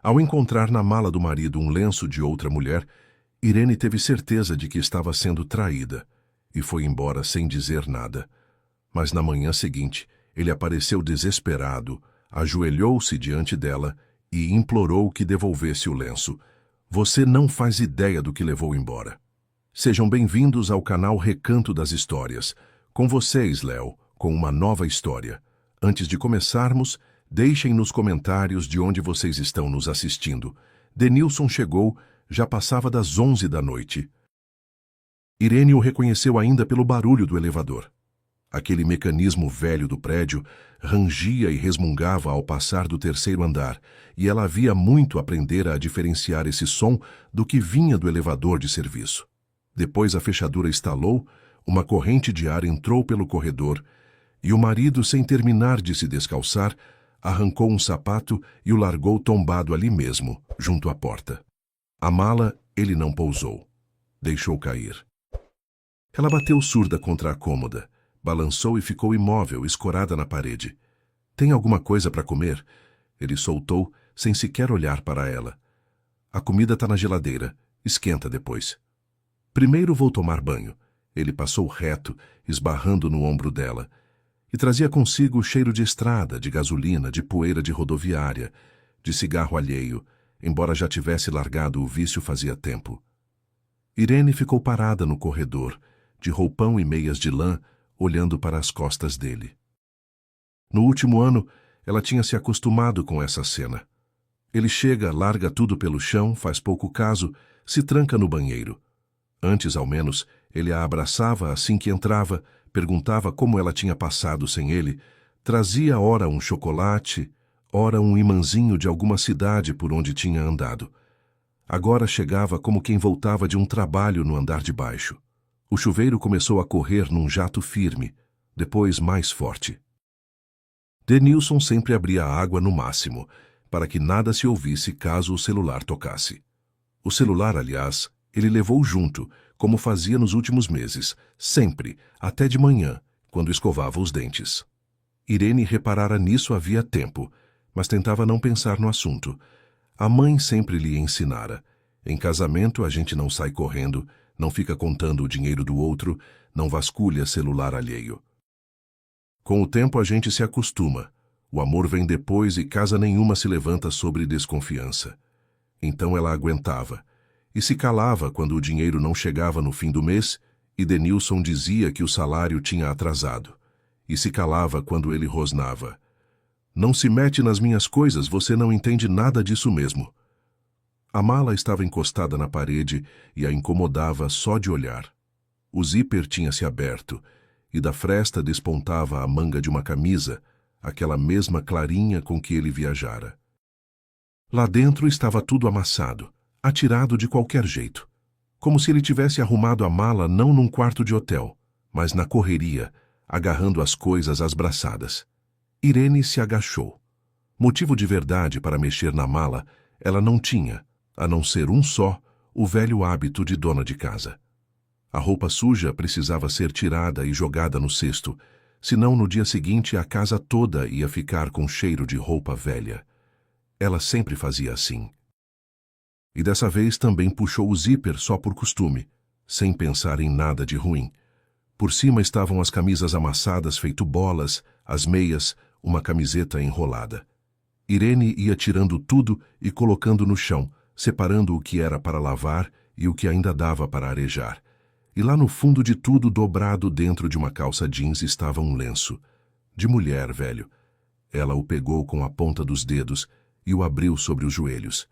Ao encontrar na mala do marido um lenço de outra mulher, Irene teve certeza de que estava sendo traída e foi embora sem dizer nada. Mas na manhã seguinte, ele apareceu desesperado, ajoelhou-se diante dela e implorou que devolvesse o lenço. Você não faz ideia do que levou embora. Sejam bem-vindos ao canal Recanto das Histórias. Com vocês, Léo, com uma nova história. Antes de começarmos, deixem nos comentários de onde vocês estão nos assistindo. Denilson chegou, já passava das 11 da noite. Irene o reconheceu ainda pelo barulho do elevador. Aquele mecanismo velho do prédio rangia e resmungava ao passar do terceiro andar, e ela havia muito a aprender a diferenciar esse som do que vinha do elevador de serviço. Depois a fechadura estalou, uma corrente de ar entrou pelo corredor, e o marido, sem terminar de se descalçar, arrancou um sapato e o largou tombado ali mesmo, junto à porta. A mala ele não pousou. Deixou cair. Ela bateu surda contra a cômoda, balançou e ficou imóvel, escorada na parede. Tem alguma coisa para comer? Ele soltou, sem sequer olhar para ela. A comida está na geladeira. Esquenta depois. Primeiro vou tomar banho. Ele passou reto, esbarrando no ombro dela. E trazia consigo o cheiro de estrada, de gasolina, de poeira de rodoviária, de cigarro alheio, embora já tivesse largado o vício fazia tempo. Irene ficou parada no corredor, de roupão e meias de lã, olhando para as costas dele. No último ano, ela tinha se acostumado com essa cena. Ele chega, larga tudo pelo chão, faz pouco caso, se tranca no banheiro. Antes, ao menos, ele a abraçava assim que entrava, perguntava como ela tinha passado sem ele, trazia ora um chocolate, ora um imãzinho de alguma cidade por onde tinha andado. Agora chegava como quem voltava de um trabalho no andar de baixo. O chuveiro começou a correr num jato firme, depois mais forte. Denilson sempre abria a água no máximo, para que nada se ouvisse caso o celular tocasse. O celular, aliás, ele levou junto, como fazia nos últimos meses, sempre, até de manhã, quando escovava os dentes. Irene reparara nisso havia tempo, mas tentava não pensar no assunto. A mãe sempre lhe ensinara. Em casamento a gente não sai correndo, não fica contando o dinheiro do outro, não vasculha celular alheio. Com o tempo a gente se acostuma. O amor vem depois e casa nenhuma se levanta sobre desconfiança. Então ela aguentava. E se calava quando o dinheiro não chegava no fim do mês e Denilson dizia que o salário tinha atrasado. E se calava quando ele rosnava. Não se mete nas minhas coisas, você não entende nada disso mesmo. A mala estava encostada na parede e a incomodava só de olhar. O zíper tinha se aberto e da fresta despontava a manga de uma camisa, aquela mesma clarinha com que ele viajara. Lá dentro estava tudo amassado, atirado de qualquer jeito, como se ele tivesse arrumado a mala não num quarto de hotel, mas na correria, agarrando as coisas às braçadas. Irene se agachou. Motivo de verdade para mexer na mala ela não tinha, a não ser um só, o velho hábito de dona de casa. A roupa suja precisava ser tirada e jogada no cesto, senão no dia seguinte a casa toda ia ficar com cheiro de roupa velha. Ela sempre fazia assim. E dessa vez também puxou o zíper só por costume, sem pensar em nada de ruim. Por cima estavam as camisas amassadas feito bolas, as meias, uma camiseta enrolada. Irene ia tirando tudo e colocando no chão, separando o que era para lavar e o que ainda dava para arejar. E lá no fundo de tudo, dobrado dentro de uma calça jeans, estava um lenço. De mulher, velho. Ela o pegou com a ponta dos dedos e o abriu sobre os joelhos.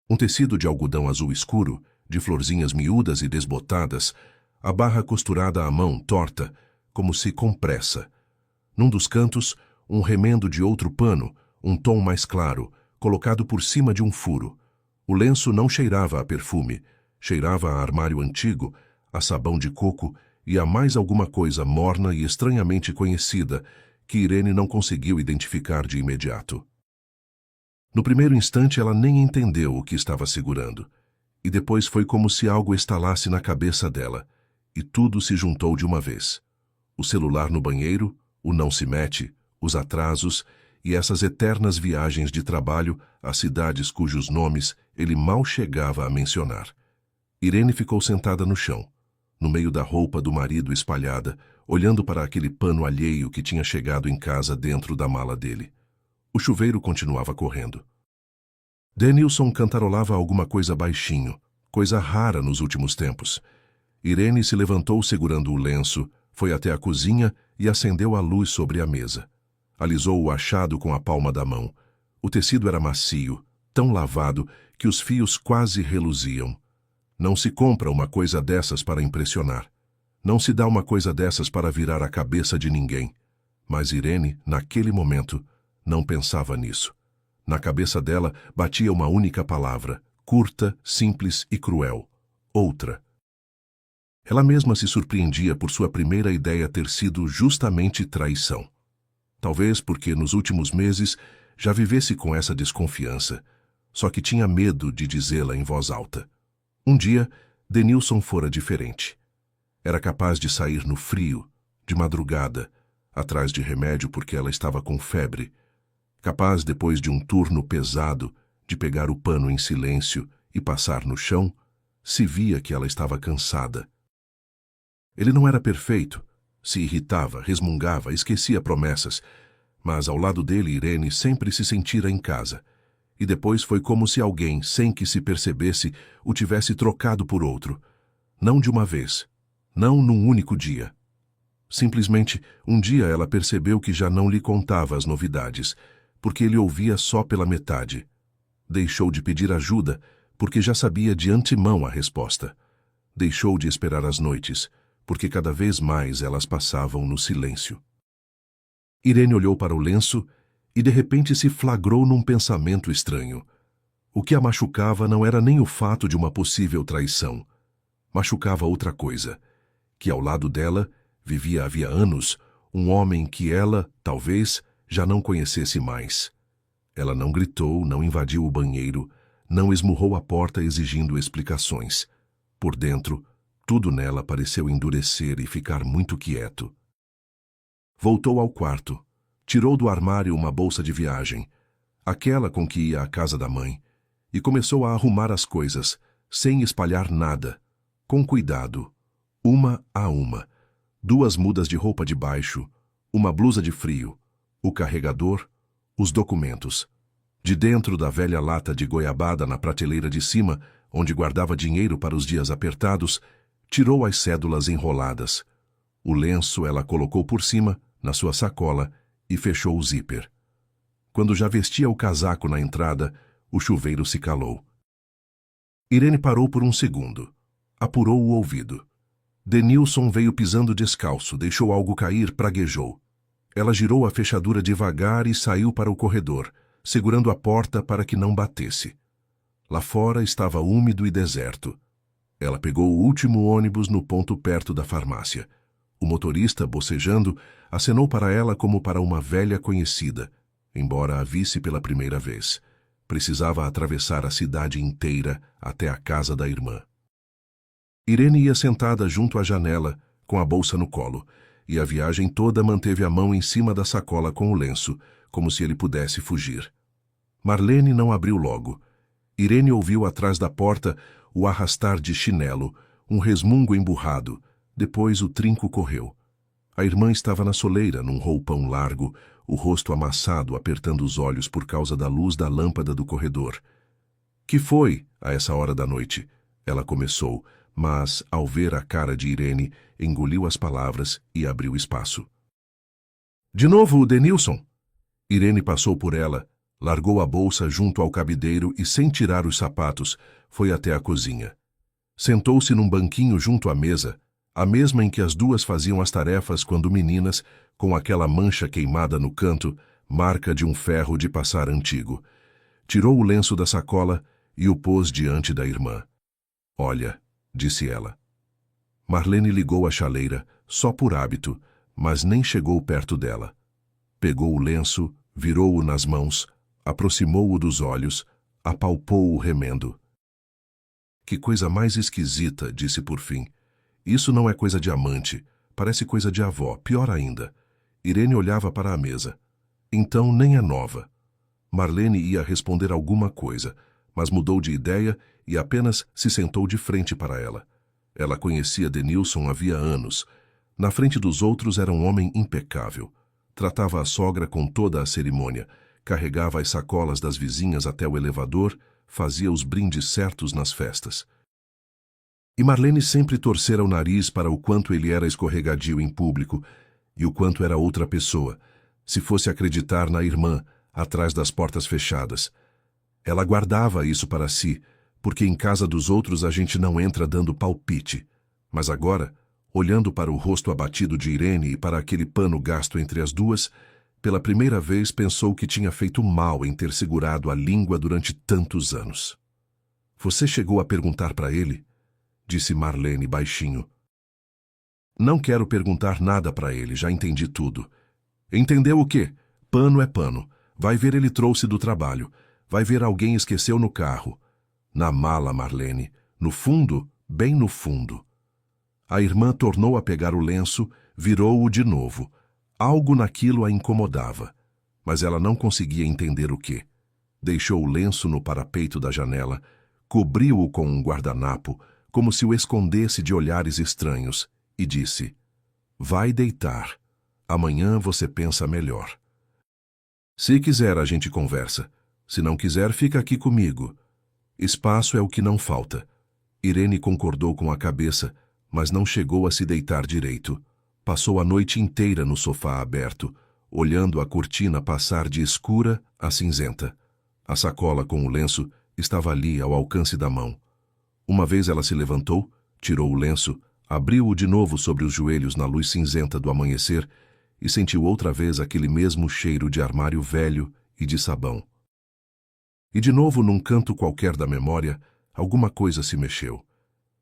Um tecido de algodão azul escuro, de florzinhas miúdas e desbotadas, a barra costurada à mão, torta, como se com pressa. Num dos cantos, um remendo de outro pano, um tom mais claro, colocado por cima de um furo. O lenço não cheirava a perfume, cheirava a armário antigo, a sabão de coco e a mais alguma coisa morna e estranhamente conhecida que Irene não conseguiu identificar de imediato. No primeiro instante ela nem entendeu o que estava segurando, e depois foi como se algo estalasse na cabeça dela, e tudo se juntou de uma vez. O celular no banheiro, o não se mete, os atrasos e essas eternas viagens de trabalho a cidades cujos nomes ele mal chegava a mencionar. Irene ficou sentada no chão, no meio da roupa do marido espalhada, olhando para aquele pano alheio que tinha chegado em casa dentro da mala dele. O chuveiro continuava correndo. Denilson cantarolava alguma coisa baixinho, coisa rara nos últimos tempos. Irene se levantou segurando o lenço, foi até a cozinha e acendeu a luz sobre a mesa. Alisou o achado com a palma da mão. O tecido era macio, tão lavado que os fios quase reluziam. Não se compra uma coisa dessas para impressionar. Não se dá uma coisa dessas para virar a cabeça de ninguém. Mas Irene, naquele momento, não pensava nisso. Na cabeça dela batia uma única palavra, curta, simples e cruel. Outra. Ela mesma se surpreendia por sua primeira ideia ter sido justamente traição. Talvez porque nos últimos meses já vivesse com essa desconfiança, só que tinha medo de dizê-la em voz alta. Um dia, Denilson fora diferente. Era capaz de sair no frio, de madrugada, atrás de remédio porque ela estava com febre. Capaz, depois de um turno pesado, de pegar o pano em silêncio e passar no chão, se via que ela estava cansada. Ele não era perfeito, se irritava, resmungava, esquecia promessas, mas ao lado dele Irene sempre se sentira em casa. E depois foi como se alguém, sem que se percebesse, o tivesse trocado por outro. Não de uma vez, não num único dia. Simplesmente, um dia ela percebeu que já não lhe contava as novidades, porque ele ouvia só pela metade. Deixou de pedir ajuda, porque já sabia de antemão a resposta. Deixou de esperar as noites, porque cada vez mais elas passavam no silêncio. Irene olhou para o lenço e de repente se flagrou num pensamento estranho. O que a machucava não era nem o fato de uma possível traição. Machucava outra coisa, que ao lado dela vivia havia anos um homem que ela, talvez, já não conhecesse mais. Ela não gritou, não invadiu o banheiro, não esmurrou a porta exigindo explicações. Por dentro, tudo nela pareceu endurecer e ficar muito quieto. Voltou ao quarto, tirou do armário uma bolsa de viagem, aquela com que ia à casa da mãe, e começou a arrumar as coisas, sem espalhar nada, com cuidado, uma a uma. 2 mudas de roupa de baixo, uma blusa de frio, o carregador, os documentos. De dentro da velha lata de goiabada na prateleira de cima, onde guardava dinheiro para os dias apertados, tirou as cédulas enroladas. O lenço ela colocou por cima, na sua sacola, e fechou o zíper. Quando já vestia o casaco na entrada, o chuveiro se calou. Irene parou por um segundo. Apurou o ouvido. Denilson veio pisando descalço, deixou algo cair, praguejou. Ela girou a fechadura devagar e saiu para o corredor, segurando a porta para que não batesse. Lá fora estava úmido e deserto. Ela pegou o último ônibus no ponto perto da farmácia. O motorista, bocejando, acenou para ela como para uma velha conhecida, embora a visse pela primeira vez. Precisava atravessar a cidade inteira até a casa da irmã. Irene ia sentada junto à janela, com a bolsa no colo, e a viagem toda manteve a mão em cima da sacola com o lenço, como se ele pudesse fugir. Marlene não abriu logo. Irene ouviu atrás da porta o arrastar de chinelo, um resmungo emburrado. Depois o trinco correu. A irmã estava na soleira, num roupão largo, o rosto amassado, apertando os olhos por causa da luz da lâmpada do corredor. Que foi, a essa hora da noite? Ela começou, mas, ao ver a cara de Irene, engoliu as palavras e abriu espaço. De novo, Denilson! Irene passou por ela, largou a bolsa junto ao cabideiro e, sem tirar os sapatos, foi até a cozinha. Sentou-se num banquinho junto à mesa, a mesma em que as duas faziam as tarefas quando meninas, com aquela mancha queimada no canto, marca de um ferro de passar antigo. Tirou o lenço da sacola e o pôs diante da irmã. Olha, disse ela. Marlene ligou a chaleira, só por hábito, mas nem chegou perto dela. Pegou o lenço, virou-o nas mãos, aproximou-o dos olhos, apalpou o remendo. Que coisa mais esquisita, disse por fim. Isso não é coisa de amante, parece coisa de avó, pior ainda. Irene olhava para a mesa. Então nem é nova. Marlene ia responder alguma coisa, mas mudou de ideia e apenas se sentou de frente para ela. Ela conhecia Denilson havia anos. Na frente dos outros era um homem impecável. Tratava a sogra com toda a cerimônia, carregava as sacolas das vizinhas até o elevador, fazia os brindes certos nas festas. E Marlene sempre torcera o nariz para o quanto ele era escorregadio em público e o quanto era outra pessoa, se fosse acreditar na irmã, atrás das portas fechadas. Ela guardava isso para si, porque em casa dos outros a gente não entra dando palpite. Mas agora, olhando para o rosto abatido de Irene e para aquele pano gasto entre as duas, pela primeira vez pensou que tinha feito mal em ter segurado a língua durante tantos anos. Você chegou a perguntar para ele? Disse Marlene baixinho. Não quero perguntar nada para ele, já entendi tudo. Entendeu o quê? Pano é pano. Vai ver, ele trouxe do trabalho. Vai ver, alguém esqueceu no carro. Na mala, Marlene. No fundo, bem no fundo. A irmã tornou a pegar o lenço, virou-o de novo. Algo naquilo a incomodava, mas ela não conseguia entender o quê. Deixou o lenço no parapeito da janela, cobriu-o com um guardanapo, como se o escondesse de olhares estranhos, e disse: Vai deitar. Amanhã você pensa melhor. Se quiser, a gente conversa. Se não quiser, fica aqui comigo. Espaço é o que não falta. Irene concordou com a cabeça, mas não chegou a se deitar direito. Passou a noite inteira no sofá aberto, olhando a cortina passar de escura a cinzenta. A sacola com o lenço estava ali ao alcance da mão. Uma vez ela se levantou, tirou o lenço, abriu-o de novo sobre os joelhos na luz cinzenta do amanhecer e sentiu outra vez aquele mesmo cheiro de armário velho e de sabão. E de novo, num canto qualquer da memória, alguma coisa se mexeu.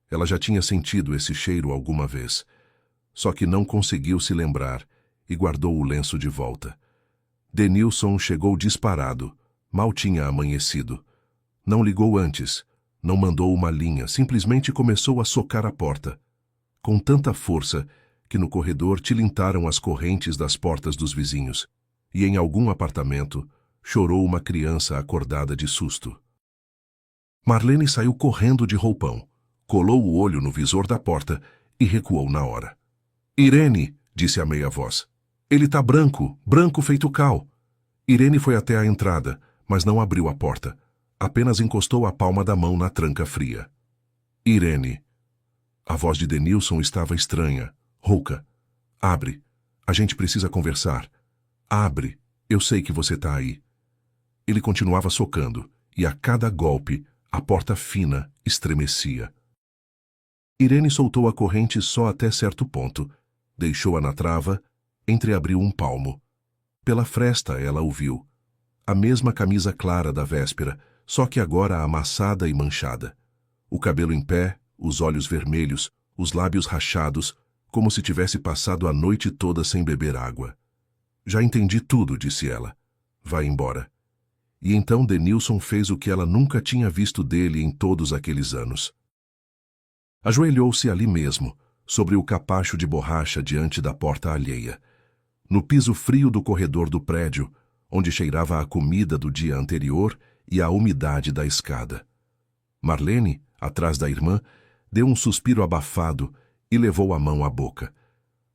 Ela já tinha sentido esse cheiro alguma vez, só que não conseguiu se lembrar e guardou o lenço de volta. Denilson chegou disparado, mal tinha amanhecido. Não ligou antes, não mandou uma linha, simplesmente começou a socar a porta, com tanta força que no corredor tilintaram as correntes das portas dos vizinhos, e em algum apartamento chorou uma criança acordada de susto. Marlene saiu correndo de roupão, colou o olho no visor da porta e recuou na hora. Irene, disse a meia voz. Ele tá branco, branco feito cal. Irene foi até a entrada, mas não abriu a porta. Apenas encostou a palma da mão na tranca fria. Irene. A voz de Denilson estava estranha, rouca. Abre. A gente precisa conversar. Abre. Eu sei que você tá aí. Ele continuava socando, e a cada golpe, a porta fina estremecia. Irene soltou a corrente só até certo ponto. Deixou-a na trava, entreabriu um palmo. Pela fresta ela o viu. A mesma camisa clara da véspera, só que agora amassada e manchada. O cabelo em pé, os olhos vermelhos, os lábios rachados, como se tivesse passado a noite toda sem beber água. Já entendi tudo, disse ela. Vai embora. E então Denilson fez o que ela nunca tinha visto dele em todos aqueles anos. Ajoelhou-se ali mesmo, sobre o capacho de borracha diante da porta alheia. No piso frio do corredor do prédio, onde cheirava a comida do dia anterior e a umidade da escada. Marlene, atrás da irmã, deu um suspiro abafado e levou a mão à boca.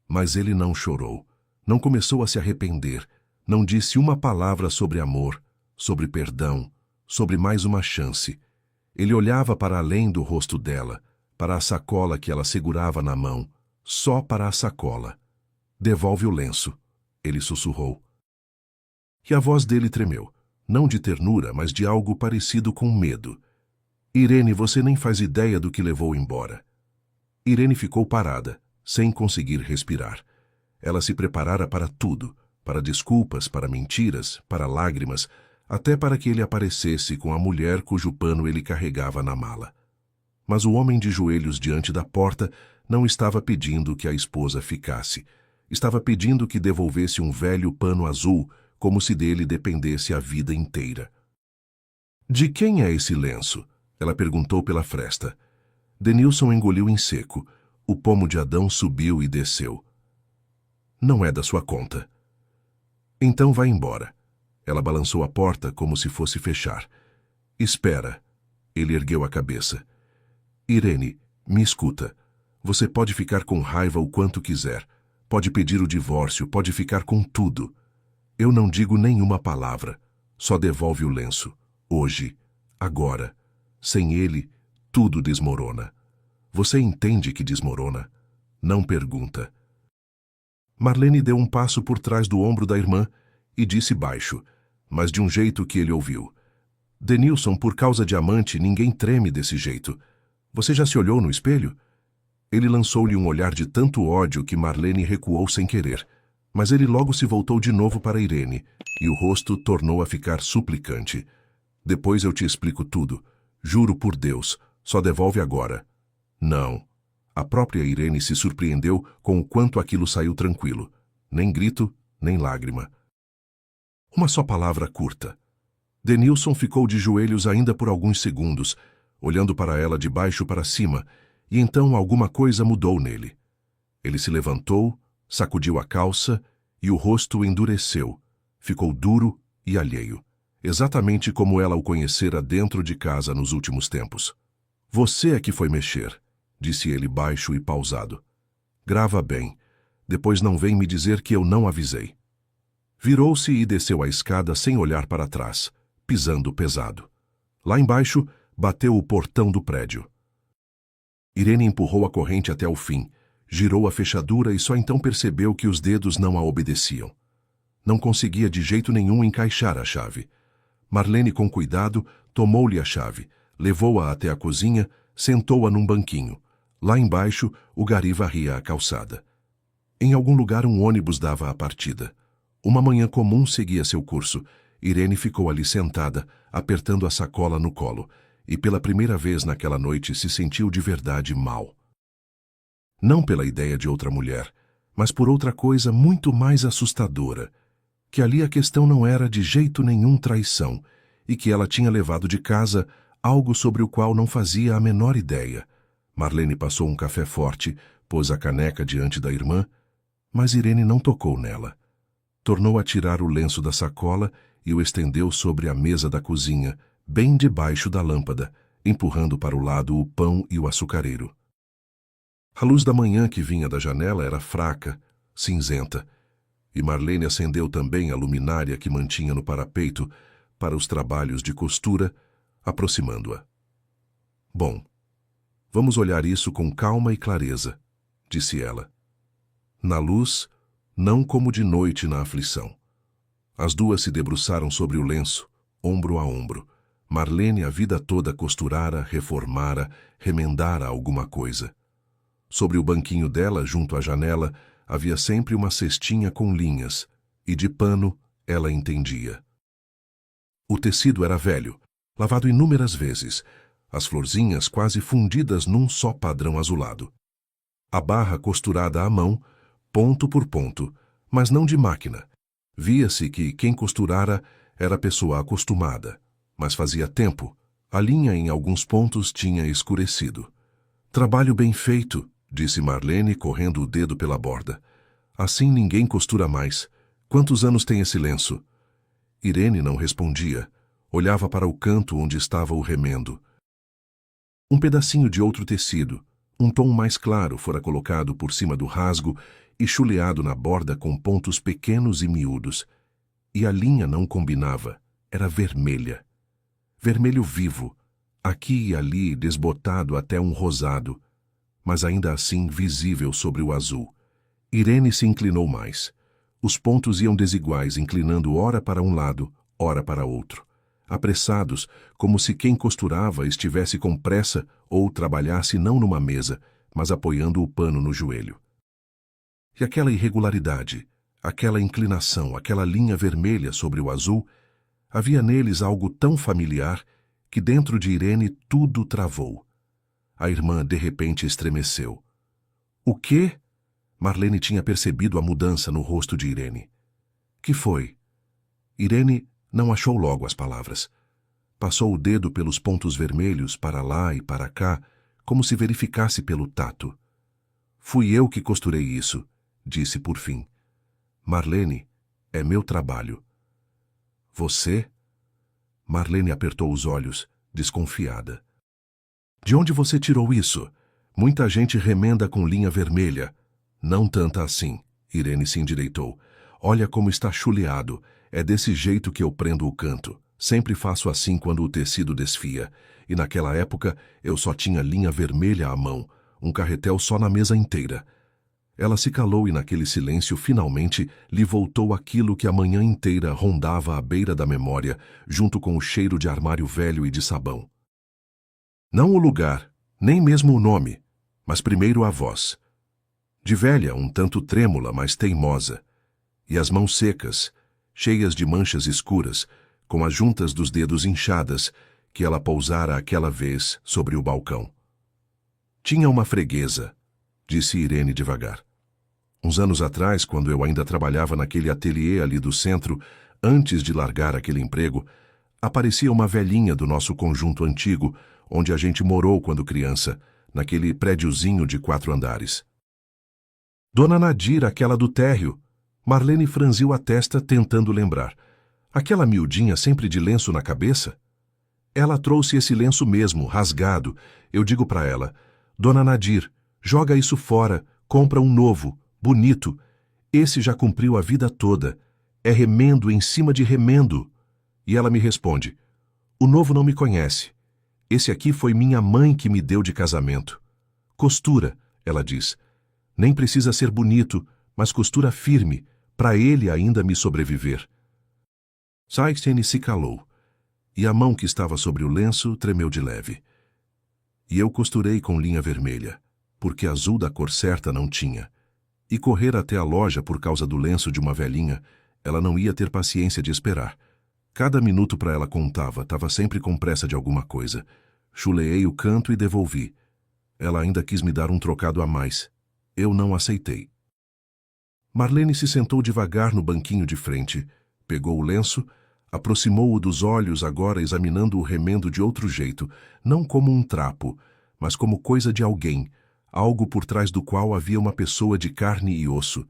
Mas ele não chorou, não começou a se arrepender, não disse uma palavra sobre amor, sobre perdão, sobre mais uma chance. Ele olhava para além do rosto dela, para a sacola que ela segurava na mão, só para a sacola. Devolve o lenço, ele sussurrou. E a voz dele tremeu, não de ternura, mas de algo parecido com medo. Irene, você nem faz ideia do que levou embora. Irene ficou parada, sem conseguir respirar. Ela se preparara para tudo, para desculpas, para mentiras, para lágrimas, até para que ele aparecesse com a mulher cujo pano ele carregava na mala. Mas o homem de joelhos diante da porta não estava pedindo que a esposa ficasse. Estava pedindo que devolvesse um velho pano azul, como se dele dependesse a vida inteira. De quem é esse lenço? Ela perguntou pela fresta. Denilson engoliu em seco. O pomo de Adão subiu e desceu. Não é da sua conta. Então vai embora. Ela balançou a porta como se fosse fechar. Espera. Ele ergueu a cabeça. Irene, me escuta. Você pode ficar com raiva o quanto quiser. Pode pedir o divórcio, pode ficar com tudo. Eu não digo nenhuma palavra. Só devolve o lenço. Hoje. Agora. Sem ele, tudo desmorona. Você entende que desmorona? Não pergunta. Marlene deu um passo por trás do ombro da irmã e disse baixo, mas de um jeito que ele ouviu. Denilson, por causa de amante, ninguém treme desse jeito. Você já se olhou no espelho? Ele lançou-lhe um olhar de tanto ódio que Marlene recuou sem querer, mas ele logo se voltou de novo para Irene, e o rosto tornou a ficar suplicante. Depois eu te explico tudo. Juro por Deus, só devolve agora. Não. A própria Irene se surpreendeu com o quanto aquilo saiu tranquilo. Nem grito, nem lágrima. Uma só palavra curta. Denilson ficou de joelhos ainda por alguns segundos, olhando para ela de baixo para cima, e então alguma coisa mudou nele. Ele se levantou, sacudiu a calça e o rosto endureceu. Ficou duro e alheio, exatamente como ela o conhecera dentro de casa nos últimos tempos. Você é que foi mexer, disse ele baixo e pausado. Grava bem, depois não vem me dizer que eu não avisei. Virou-se e desceu a escada sem olhar para trás, pisando pesado. Lá embaixo, bateu o portão do prédio. Irene empurrou a corrente até o fim, girou a fechadura e só então percebeu que os dedos não a obedeciam. Não conseguia de jeito nenhum encaixar a chave. Marlene, com cuidado, tomou-lhe a chave, levou-a até a cozinha, sentou-a num banquinho. Lá embaixo, o gari varria a calçada. Em algum lugar um ônibus dava a partida. Uma manhã comum seguia seu curso. Irene ficou ali sentada, apertando a sacola no colo, e pela primeira vez naquela noite se sentiu de verdade mal. Não pela ideia de outra mulher, mas por outra coisa muito mais assustadora, que ali a questão não era de jeito nenhum traição, e que ela tinha levado de casa algo sobre o qual não fazia a menor ideia. Marlene passou um café forte, pôs a caneca diante da irmã, mas Irene não tocou nela. Tornou a tirar o lenço da sacola e o estendeu sobre a mesa da cozinha, bem debaixo da lâmpada, empurrando para o lado o pão e o açucareiro. A luz da manhã que vinha da janela era fraca, cinzenta, e Marlene acendeu também a luminária que mantinha no parapeito para os trabalhos de costura, aproximando-a. Bom, vamos olhar isso com calma e clareza, disse ela. Na luz, não como de noite na aflição. As duas se debruçaram sobre o lenço, ombro a ombro. Marlene a vida toda costurara, reformara, remendara alguma coisa. Sobre o banquinho dela, junto à janela, havia sempre uma cestinha com linhas, e de pano ela entendia. O tecido era velho, lavado inúmeras vezes, as florzinhas quase fundidas num só padrão azulado. A barra costurada à mão, ponto por ponto, mas não de máquina. Via-se que quem costurara era pessoa acostumada, mas fazia tempo, a linha em alguns pontos tinha escurecido. Trabalho bem feito, disse Marlene, correndo o dedo pela borda. Assim ninguém costura mais. Quantos anos tem esse lenço? Irene não respondia. Olhava para o canto onde estava o remendo. Um pedacinho de outro tecido, um tom mais claro, fora colocado por cima do rasgo e chuleado na borda com pontos pequenos e miúdos. E a linha não combinava, era vermelha. Vermelho vivo, aqui e ali desbotado até um rosado, mas ainda assim visível sobre o azul. Irene se inclinou mais. Os pontos iam desiguais, inclinando ora para um lado, ora para outro. Apressados, como se quem costurava estivesse com pressa ou trabalhasse não numa mesa, mas apoiando o pano no joelho. E aquela irregularidade, aquela inclinação, aquela linha vermelha sobre o azul, havia neles algo tão familiar que dentro de Irene tudo travou. A irmã de repente estremeceu. O quê? Marlene tinha percebido a mudança no rosto de Irene. Que foi? Irene não achou logo as palavras. Passou o dedo pelos pontos vermelhos para lá e para cá, como se verificasse pelo tato. Fui eu que costurei isso, disse por fim. Marlene, É meu trabalho. Você? Marlene apertou os olhos, desconfiada. De onde você tirou isso? Muita gente remenda com linha vermelha. Não tanta assim. Irene se endireitou. Olha como está chuleado. É desse jeito que eu prendo o canto. Sempre faço assim quando o tecido desfia. E naquela época eu só tinha linha vermelha à mão. Um carretel só na mesa inteira. Ela se calou e naquele silêncio finalmente lhe voltou aquilo que a manhã inteira rondava à beira da memória, junto com o cheiro de armário velho e de sabão. Não o lugar, nem mesmo o nome, mas primeiro a voz. De velha, um tanto trêmula, mas teimosa. E as mãos secas, cheias de manchas escuras, com as juntas dos dedos inchadas, que ela pousara aquela vez sobre o balcão. Tinha uma freguesa, disse Irene devagar. Uns anos atrás, quando eu ainda trabalhava naquele ateliê ali do centro, antes de largar aquele emprego, aparecia uma velhinha do nosso conjunto antigo, onde a gente morou quando criança, naquele prédiozinho de 4 andares. Dona Nadir, aquela do térreo. Marlene franziu a testa tentando lembrar. Aquela miudinha sempre de lenço na cabeça? Ela trouxe esse lenço mesmo, rasgado. Eu digo para ela, Dona Nadir, joga isso fora, compra um novo, bonito. Esse já cumpriu a vida toda. É remendo em cima de remendo. E ela me responde, o novo não me conhece. Esse aqui foi minha mãe que me deu de casamento. Costura, ela diz. Nem precisa ser bonito, mas costura firme, para ele ainda me sobreviver. Sykes se calou, e a mão que estava sobre o lenço tremeu de leve. E eu costurei com linha vermelha, porque azul da cor certa não tinha. E correr até a loja por causa do lenço de uma velhinha, ela não ia ter paciência de esperar. Cada minuto para ela contava, estava sempre com pressa de alguma coisa. Chuleei o canto e devolvi. Ela ainda quis me dar um trocado a mais. Eu não aceitei. Marlene se sentou devagar no banquinho de frente, pegou o lenço, aproximou-o dos olhos, agora examinando o remendo de outro jeito, não como um trapo, mas como coisa de alguém, algo por trás do qual havia uma pessoa de carne e osso.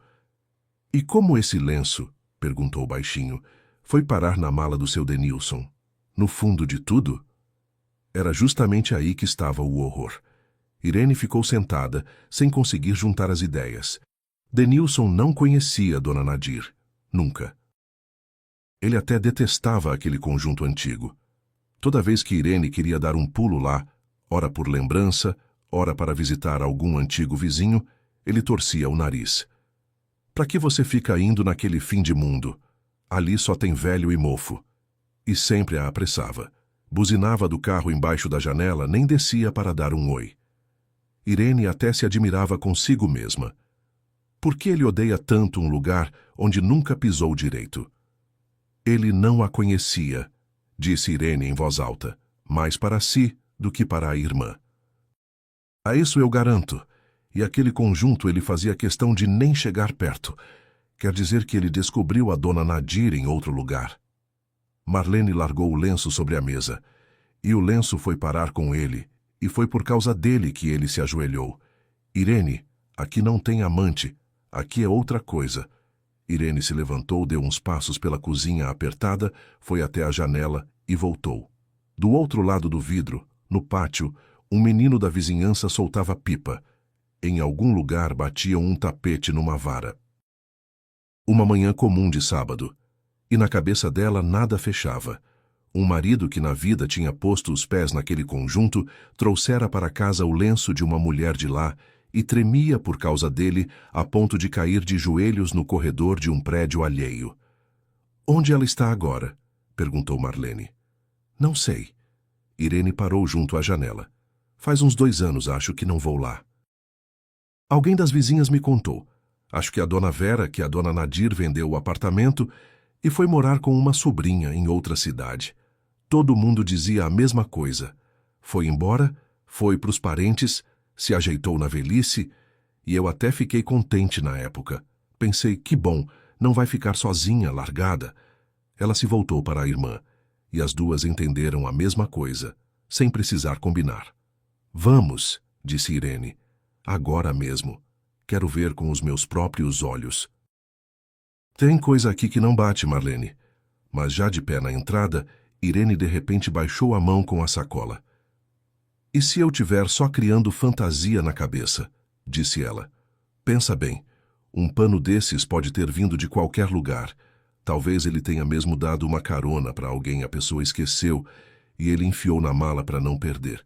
E como esse lenço, perguntou baixinho, foi parar na mala do seu Denilson? No fundo de tudo? Era justamente aí que estava o horror. Irene ficou sentada, sem conseguir juntar as ideias. Denilson não conhecia Dona Nadir. Nunca. Ele até detestava aquele conjunto antigo. Toda vez que Irene queria dar um pulo lá, ora por lembrança, ora para visitar algum antigo vizinho, ele torcia o nariz. Para que você fica indo naquele fim de mundo? Ali só tem velho e mofo. E sempre a apressava. Buzinava do carro embaixo da janela, nem descia para dar um oi. Irene até se admirava consigo mesma. Por que ele odeia tanto um lugar onde nunca pisou direito? Ele não a conhecia, disse Irene em voz alta, mais para si do que para a irmã. A isso eu garanto. E aquele conjunto ele fazia questão de nem chegar perto. Quer dizer que ele descobriu a Dona Nadir em outro lugar. Marlene largou o lenço sobre a mesa. E o lenço foi parar com ele. E foi por causa dele que ele se ajoelhou. Irene, aqui não tem amante. Aqui é outra coisa. Irene se levantou, deu uns passos pela cozinha apertada, foi até a janela e voltou. Do outro lado do vidro, no pátio, um menino da vizinhança soltava pipa. Em algum lugar batiam um tapete numa vara. Uma manhã comum de sábado. E na cabeça dela nada fechava. Um marido que na vida tinha posto os pés naquele conjunto trouxera para casa o lenço de uma mulher de lá e tremia por causa dele a ponto de cair de joelhos no corredor de um prédio alheio. Onde ela está agora? Perguntou Marlene. Não sei. Irene parou junto à janela. Faz uns 2 anos, acho que não vou lá. Alguém das vizinhas me contou. Acho que a dona Vera, que a dona Nadir vendeu o apartamento e foi morar com uma sobrinha em outra cidade. Todo mundo dizia a mesma coisa. Foi embora, foi para os parentes, se ajeitou na velhice, e eu até fiquei contente na época. Pensei, que bom, não vai ficar sozinha, largada. Ela se voltou para a irmã, e as duas entenderam a mesma coisa, sem precisar combinar. Vamos, disse Irene, agora mesmo. Quero ver com os meus próprios olhos. Tem coisa aqui que não bate, Marlene. Mas já de pé na entrada, Irene de repente baixou a mão com a sacola. E se eu tiver só criando fantasia na cabeça? Disse ela. Pensa bem, um pano desses pode ter vindo de qualquer lugar. Talvez ele tenha mesmo dado uma carona para alguém, a pessoa esqueceu, e ele enfiou na mala para não perder.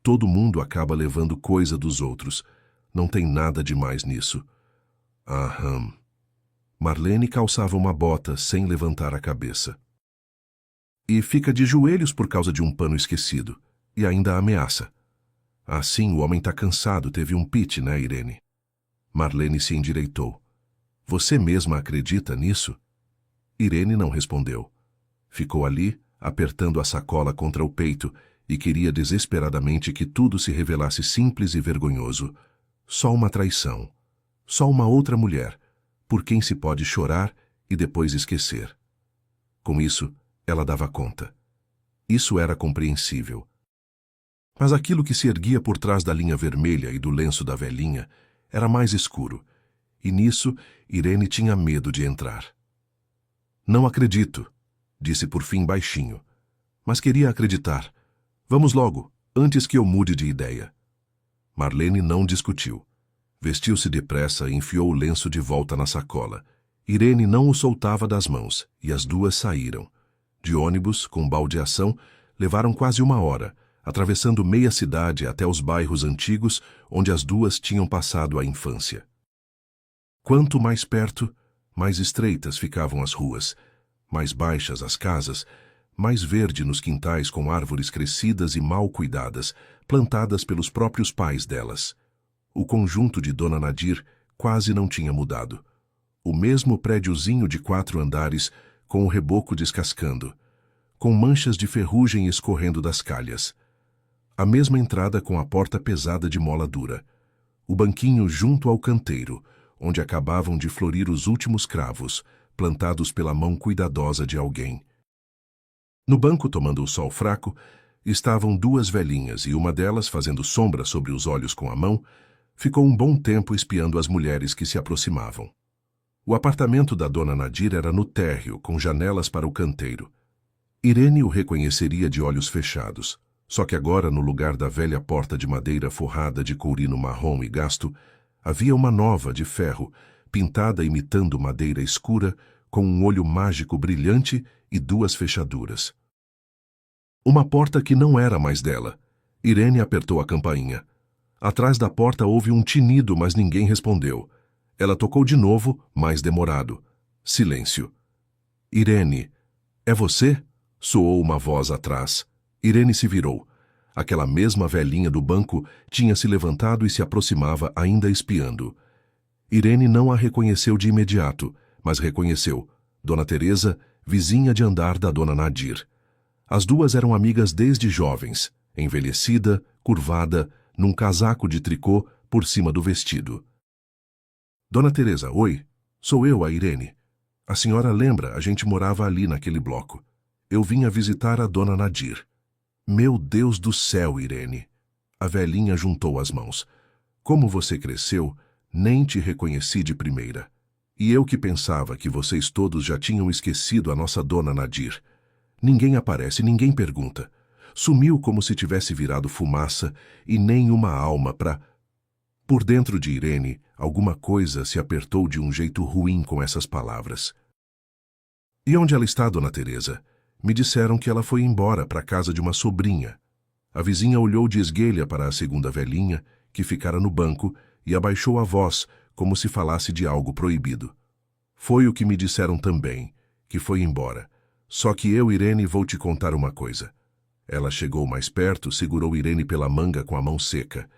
Todo mundo acaba levando coisa dos outros. Não tem nada demais nisso. Aham. Marlene calçava uma bota sem levantar a cabeça. E fica de joelhos por causa de um pano esquecido. E ainda ameaça. Assim, o homem tá cansado, teve um pit, né, Irene? Marlene se endireitou. Você mesma acredita nisso? Irene não respondeu. Ficou ali, apertando a sacola contra o peito, e queria desesperadamente que tudo se revelasse simples e vergonhoso. Só uma traição. Só uma outra mulher, por quem se pode chorar e depois esquecer. Com isso, ela dava conta. Isso era compreensível. Mas aquilo que se erguia por trás da linha vermelha e do lenço da velhinha era mais escuro, e nisso Irene tinha medo de entrar. Não acredito, disse por fim baixinho, mas queria acreditar. Vamos logo, antes que eu mude de ideia. Marlene não discutiu. Vestiu-se depressa e enfiou o lenço de volta na sacola. Irene não o soltava das mãos, e as duas saíram. De ônibus, com baldeação, levaram quase uma hora, atravessando meia cidade até os bairros antigos onde as duas tinham passado a infância. Quanto mais perto, mais estreitas ficavam as ruas, mais baixas as casas, mais verde nos quintais com árvores crescidas e mal cuidadas, plantadas pelos próprios pais delas. O conjunto de Dona Nadir quase não tinha mudado. O mesmo prédiozinho de 4 andares, com o reboco descascando, com manchas de ferrugem escorrendo das calhas. A mesma entrada com a porta pesada de mola dura. O banquinho junto ao canteiro, onde acabavam de florir os últimos cravos, plantados pela mão cuidadosa de alguém. No banco, tomando o sol fraco, estavam 2 velhinhas e uma delas, fazendo sombra sobre os olhos com a mão, ficou um bom tempo espiando as mulheres que se aproximavam. O apartamento da Dona Nadir era no térreo, com janelas para o canteiro. Irene o reconheceria de olhos fechados. Só que agora, no lugar da velha porta de madeira forrada de courino marrom e gasto, havia uma nova de ferro, pintada imitando madeira escura, com um olho mágico brilhante e 2 fechaduras. Uma porta que não era mais dela. Irene apertou a campainha. Atrás da porta houve um tinido, mas ninguém respondeu. Ela tocou de novo, mais demorado. Silêncio. Irene, é você? Soou uma voz atrás. Irene se virou. Aquela mesma velhinha do banco tinha se levantado e se aproximava, ainda espiando. Irene não a reconheceu de imediato, mas reconheceu. Dona Teresa, vizinha de andar da Dona Nadir. As duas eram amigas desde jovens, envelhecida, curvada, num casaco de tricô por cima do vestido. Dona Teresa, oi, sou eu, a Irene. A senhora lembra, a gente morava ali naquele bloco. Eu vinha visitar a Dona Nadir. Meu Deus do céu, Irene! A velhinha juntou as mãos. Como você cresceu, nem te reconheci de primeira. E eu que pensava que vocês todos já tinham esquecido a nossa Dona Nadir. Ninguém aparece, ninguém pergunta. Sumiu como se tivesse virado fumaça e nem uma alma para... Por dentro de Irene, alguma coisa se apertou de um jeito ruim com essas palavras. E onde ela está, Dona Teresa? Me disseram que ela foi embora para a casa de uma sobrinha. A vizinha olhou de esguelha para a segunda velhinha, que ficara no banco, e abaixou a voz, como se falasse de algo proibido. Foi o que me disseram também, que foi embora. Só que eu, Irene, vou te contar uma coisa. Ela chegou mais perto, segurou Irene pela manga com a mão seca.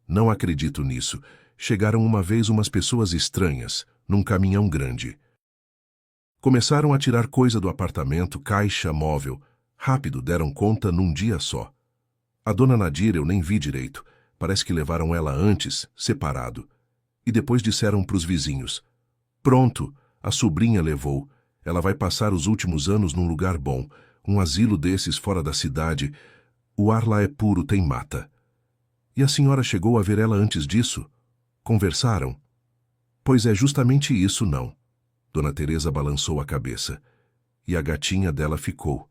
Não acredito nisso. Chegaram uma vez umas pessoas estranhas, num caminhão grande. Começaram a tirar coisa do apartamento, caixa, móvel. Rápido, deram conta num dia só. A Dona Nadir eu nem vi direito. Parece que levaram ela antes, separado. E depois disseram para os vizinhos. Pronto, a sobrinha levou. Ela vai passar os últimos anos num lugar bom, um asilo desses fora da cidade. O ar lá é puro, tem mata. E a senhora chegou a ver ela antes disso? Conversaram? Pois é justamente isso, não. Dona Teresa balançou a cabeça. E a gatinha dela ficou.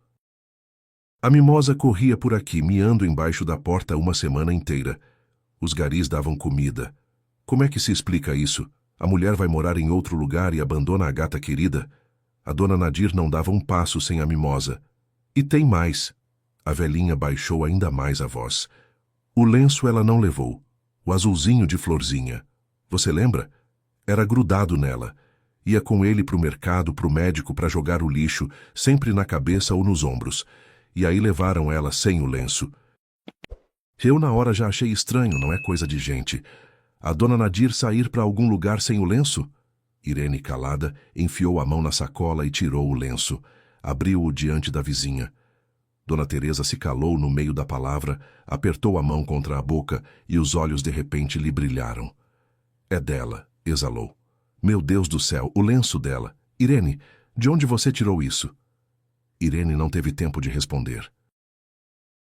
A mimosa corria por aqui, miando embaixo da porta uma semana inteira. Os garis davam comida. Como é que se explica isso? A mulher vai morar em outro lugar e abandona a gata querida? A dona Nadir não dava um passo sem a mimosa. E tem mais. A velhinha baixou ainda mais a voz. O lenço ela não levou. O azulzinho de florzinha. Você lembra? Era grudado nela. Ia com ele pro mercado, pro médico, para jogar o lixo, sempre na cabeça ou nos ombros. E aí levaram ela sem o lenço. Eu na hora já achei estranho, não é coisa de gente. A dona Nadir sair para algum lugar sem o lenço? Irene, calada, enfiou a mão na sacola e tirou o lenço. Abriu-o diante da vizinha. Dona Teresa se calou no meio da palavra, apertou a mão contra a boca e os olhos de repente lhe brilharam. É dela, exalou. Meu Deus do céu, o lenço dela. Irene, de onde você tirou isso? Irene não teve tempo de responder.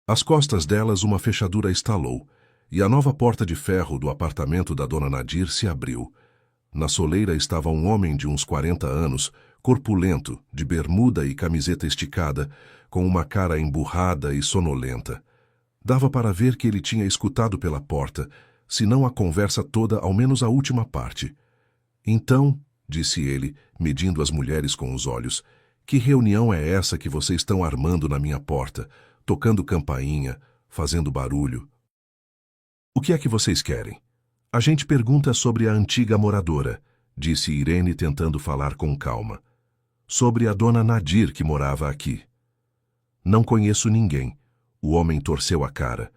Às costas delas uma fechadura estalou, e a nova porta de ferro do apartamento da dona Nadir se abriu. Na soleira estava um homem de uns 40 anos, corpulento, de bermuda e camiseta esticada, com uma cara emburrada e sonolenta. Dava para ver que ele tinha escutado pela porta, se não a conversa toda, ao menos a última parte. Então, disse ele, medindo as mulheres com os olhos, que reunião é essa que vocês estão armando na minha porta, tocando campainha, fazendo barulho? O que é que vocês querem? A gente pergunta sobre a antiga moradora, disse Irene tentando falar com calma. Sobre a dona Nadir que morava aqui. Não conheço ninguém. O homem torceu a cara.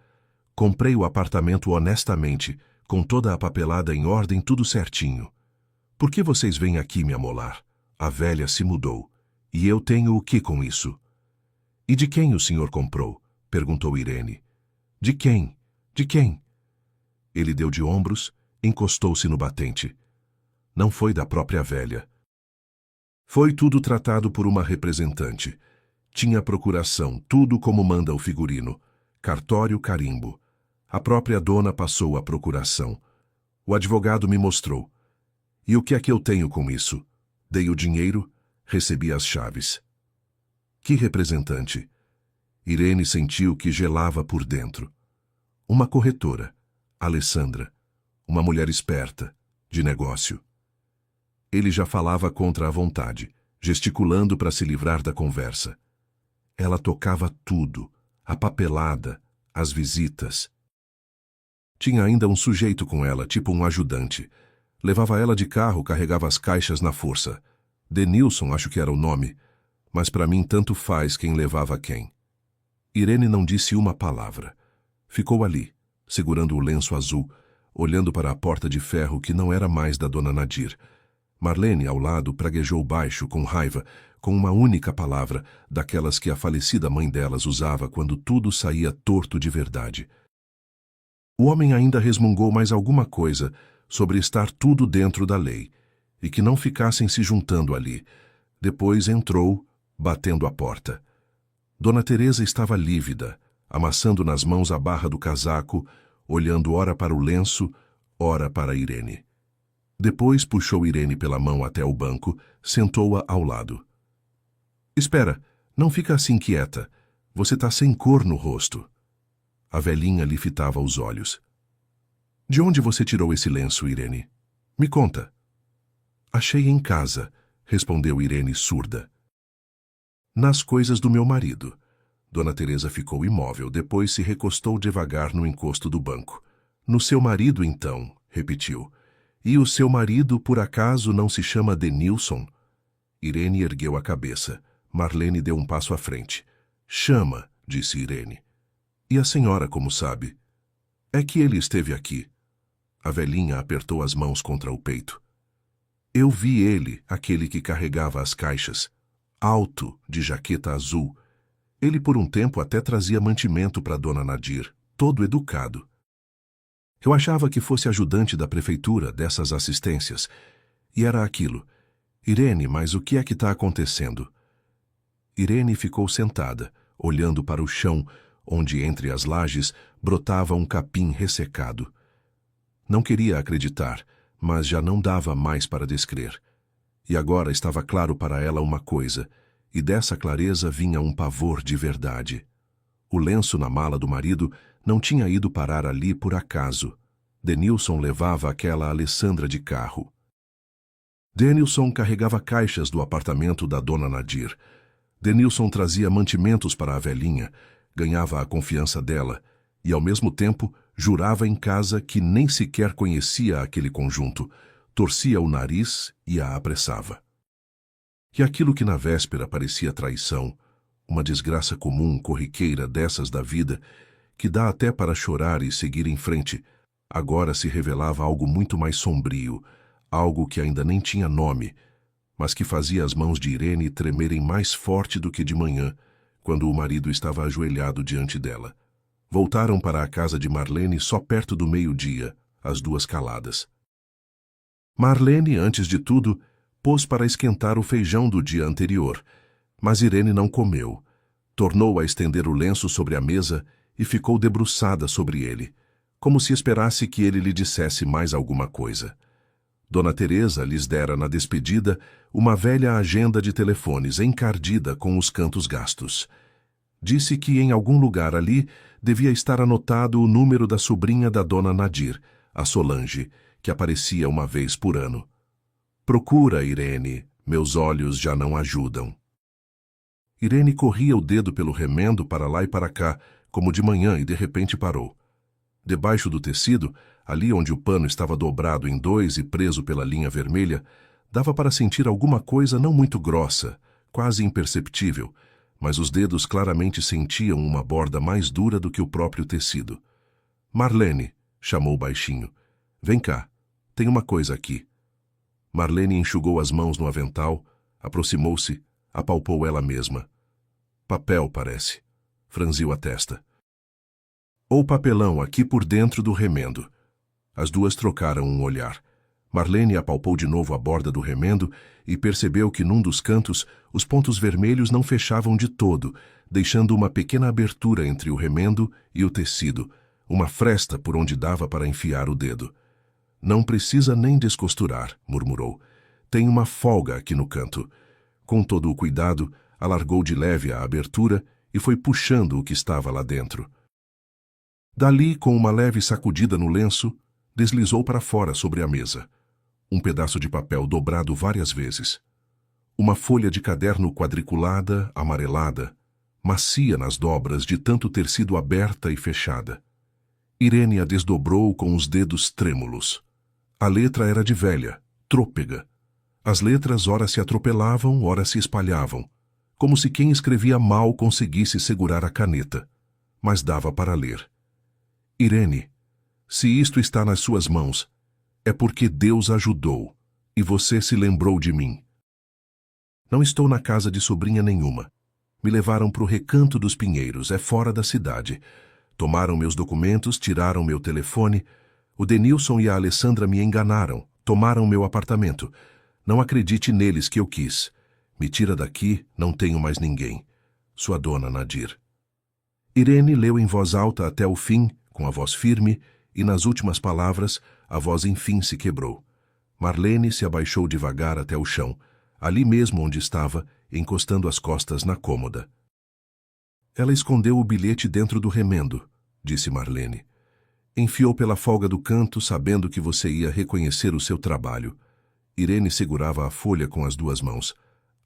Comprei o apartamento honestamente, com toda a papelada em ordem, tudo certinho. Por que vocês vêm aqui me amolar? A velha se mudou. E eu tenho o que com isso? E de quem o senhor comprou? Perguntou Irene. De quem? De quem? Ele deu de ombros, encostou-se no batente. Não foi da própria velha. Foi tudo tratado por uma representante. Tinha procuração, tudo como manda o figurino. Cartório, carimbo. A própria dona passou a procuração. O advogado me mostrou. E o que é que eu tenho com isso? Dei o dinheiro, recebi as chaves. Que representante? Irene sentiu que gelava por dentro. Uma corretora, Alessandra, uma mulher esperta, de negócio. Ele já falava contra a vontade, gesticulando para se livrar da conversa. Ela tocava tudo, a papelada, as visitas. Tinha ainda um sujeito com ela, tipo um ajudante. Levava ela de carro, carregava as caixas na força. Denilson, acho que era o nome, mas para mim tanto faz quem levava quem. Irene não disse uma palavra. Ficou ali, segurando o lenço azul, olhando para a porta de ferro que não era mais da dona Nadir. Marlene, ao lado, praguejou baixo, com raiva, com uma única palavra, daquelas que a falecida mãe delas usava quando tudo saía torto de verdade. O homem ainda resmungou mais alguma coisa sobre estar tudo dentro da lei, e que não ficassem se juntando ali. Depois entrou, batendo a porta. Dona Teresa estava lívida, amassando nas mãos a barra do casaco, olhando ora para o lenço, ora para Irene. Depois puxou Irene pela mão até o banco, sentou-a ao lado. Espera, não fica assim quieta. Você tá sem cor no rosto. A velhinha lhe fitava os olhos. De onde você tirou esse lenço, Irene? Me conta. Achei em casa, respondeu Irene surda. Nas coisas do meu marido. Dona Teresa ficou imóvel, depois se recostou devagar no encosto do banco. No seu marido, então, repetiu. E o seu marido, por acaso, não se chama Denilson? Irene ergueu a cabeça. Marlene deu um passo à frente. Chama, disse Irene. E a senhora, como sabe? É que ele esteve aqui. A velhinha apertou as mãos contra o peito. Eu vi ele, aquele que carregava as caixas. Alto, de jaqueta azul. Ele por um tempo até trazia mantimento para dona Nadir, todo educado. Eu achava que fosse ajudante da prefeitura dessas assistências. E era aquilo. Irene, mas o que é que está acontecendo? Irene ficou sentada, olhando para o chão, onde entre as lajes brotava um capim ressecado. Não queria acreditar, mas já não dava mais para descrer. E agora estava claro para ela uma coisa, e dessa clareza vinha um pavor de verdade. O lenço na mala do marido não tinha ido parar ali por acaso. Denilson levava aquela Alessandra de carro. Denilson carregava caixas do apartamento da dona Nadir. Denilson trazia mantimentos para a velhinha, ganhava a confiança dela e, ao mesmo tempo, jurava em casa que nem sequer conhecia aquele conjunto, torcia o nariz e a apressava. E aquilo que na véspera parecia traição, uma desgraça comum, corriqueira dessas da vida, que dá até para chorar e seguir em frente, agora se revelava algo muito mais sombrio, algo que ainda nem tinha nome, mas que fazia as mãos de Irene tremerem mais forte do que de manhã, quando o marido estava ajoelhado diante dela. Voltaram para a casa de Marlene só perto do meio-dia, as duas caladas. Marlene, antes de tudo, pôs para esquentar o feijão do dia anterior, mas Irene não comeu. Tornou a estender o lenço sobre a mesa e ficou debruçada sobre ele, como se esperasse que ele lhe dissesse mais alguma coisa. Dona Teresa lhes dera na despedida uma velha agenda de telefones encardida com os cantos gastos. Disse que em algum lugar ali devia estar anotado o número da sobrinha da dona Nadir, a Solange, que aparecia uma vez por ano. Procura, Irene, meus olhos já não ajudam. Irene corria o dedo pelo remendo para lá e para cá, como de manhã, e de repente parou. Debaixo do tecido, ali onde o pano estava dobrado em dois e preso pela linha vermelha, dava para sentir alguma coisa não muito grossa, quase imperceptível, mas os dedos claramente sentiam uma borda mais dura do que o próprio tecido. Marlene, chamou baixinho, vem cá, tem uma coisa aqui. Marlene enxugou as mãos no avental, aproximou-se, apalpou ela mesma. Papel, parece. Franziu a testa. Ou papelão aqui por dentro do remendo. As duas trocaram um olhar. Marlene apalpou de novo a borda do remendo e percebeu que num dos cantos os pontos vermelhos não fechavam de todo, deixando uma pequena abertura entre o remendo e o tecido, uma fresta por onde dava para enfiar o dedo. Não precisa nem descosturar, murmurou. Tem uma folga aqui no canto. Com todo o cuidado, alargou de leve a abertura e foi puxando o que estava lá dentro. Dali, com uma leve sacudida no lenço, deslizou para fora sobre a mesa. Um pedaço de papel dobrado várias vezes. Uma folha de caderno quadriculada, amarelada, macia nas dobras de tanto ter sido aberta e fechada. Irene a desdobrou com os dedos trêmulos. A letra era de velha, trôpega. As letras ora se atropelavam, ora se espalhavam, como se quem escrevia mal conseguisse segurar a caneta, mas dava para ler. Irene, se isto está nas suas mãos, é porque Deus ajudou, e você se lembrou de mim. Não estou na casa de sobrinha nenhuma. Me levaram para o Recanto dos Pinheiros, é fora da cidade. Tomaram meus documentos, tiraram meu telefone. O Denilson e a Alessandra me enganaram, tomaram meu apartamento. Não acredite neles que eu quis. Me tira daqui, não tenho mais ninguém. Sua dona Nadir. Irene leu em voz alta até o fim, com a voz firme, e nas últimas palavras, a voz enfim se quebrou. Marlene se abaixou devagar até o chão, ali mesmo onde estava, encostando as costas na cômoda. Ela escondeu o bilhete dentro do remendo, disse Marlene. Enfiou pela folga do canto, sabendo que você ia reconhecer o seu trabalho. Irene segurava a folha com as duas mãos.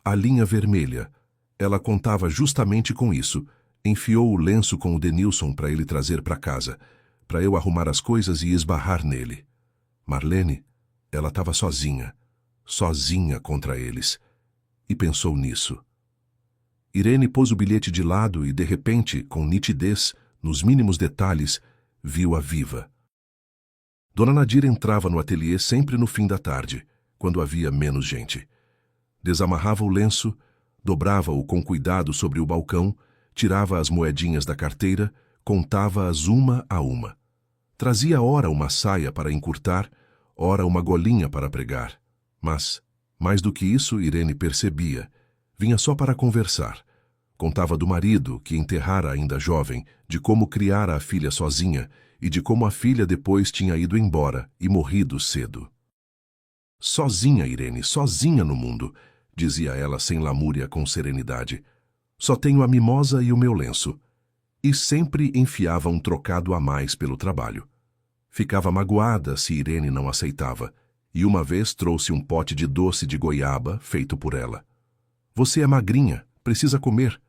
A linha vermelha. Ela contava justamente com isso. Enfiou o lenço com o Denilson para ele trazer para casa, para eu arrumar as coisas e esbarrar nele. Marlene, ela estava sozinha contra eles, e pensou nisso. Irene pôs o bilhete de lado e, de repente, com nitidez, nos mínimos detalhes, viu-a viva. Dona Nadir entrava no ateliê sempre no fim da tarde, quando havia menos gente. Desamarrava o lenço, dobrava-o com cuidado sobre o balcão, tirava as moedinhas da carteira, contava-as uma a uma. Trazia ora uma saia para encurtar, ora uma golinha para pregar. Mas, mais do que isso, Irene percebia. Vinha só para conversar. Contava do marido, que enterrara ainda jovem, de como criara a filha sozinha e de como a filha depois tinha ido embora e morrido cedo. Sozinha, Irene, sozinha no mundo, dizia ela sem lamúria com serenidade. Só tenho a mimosa e o meu lenço. E sempre enfiava um trocado a mais pelo trabalho. Ficava magoada se Irene não aceitava, e uma vez trouxe um pote de doce de goiaba feito por ela. Você é magrinha, precisa comer.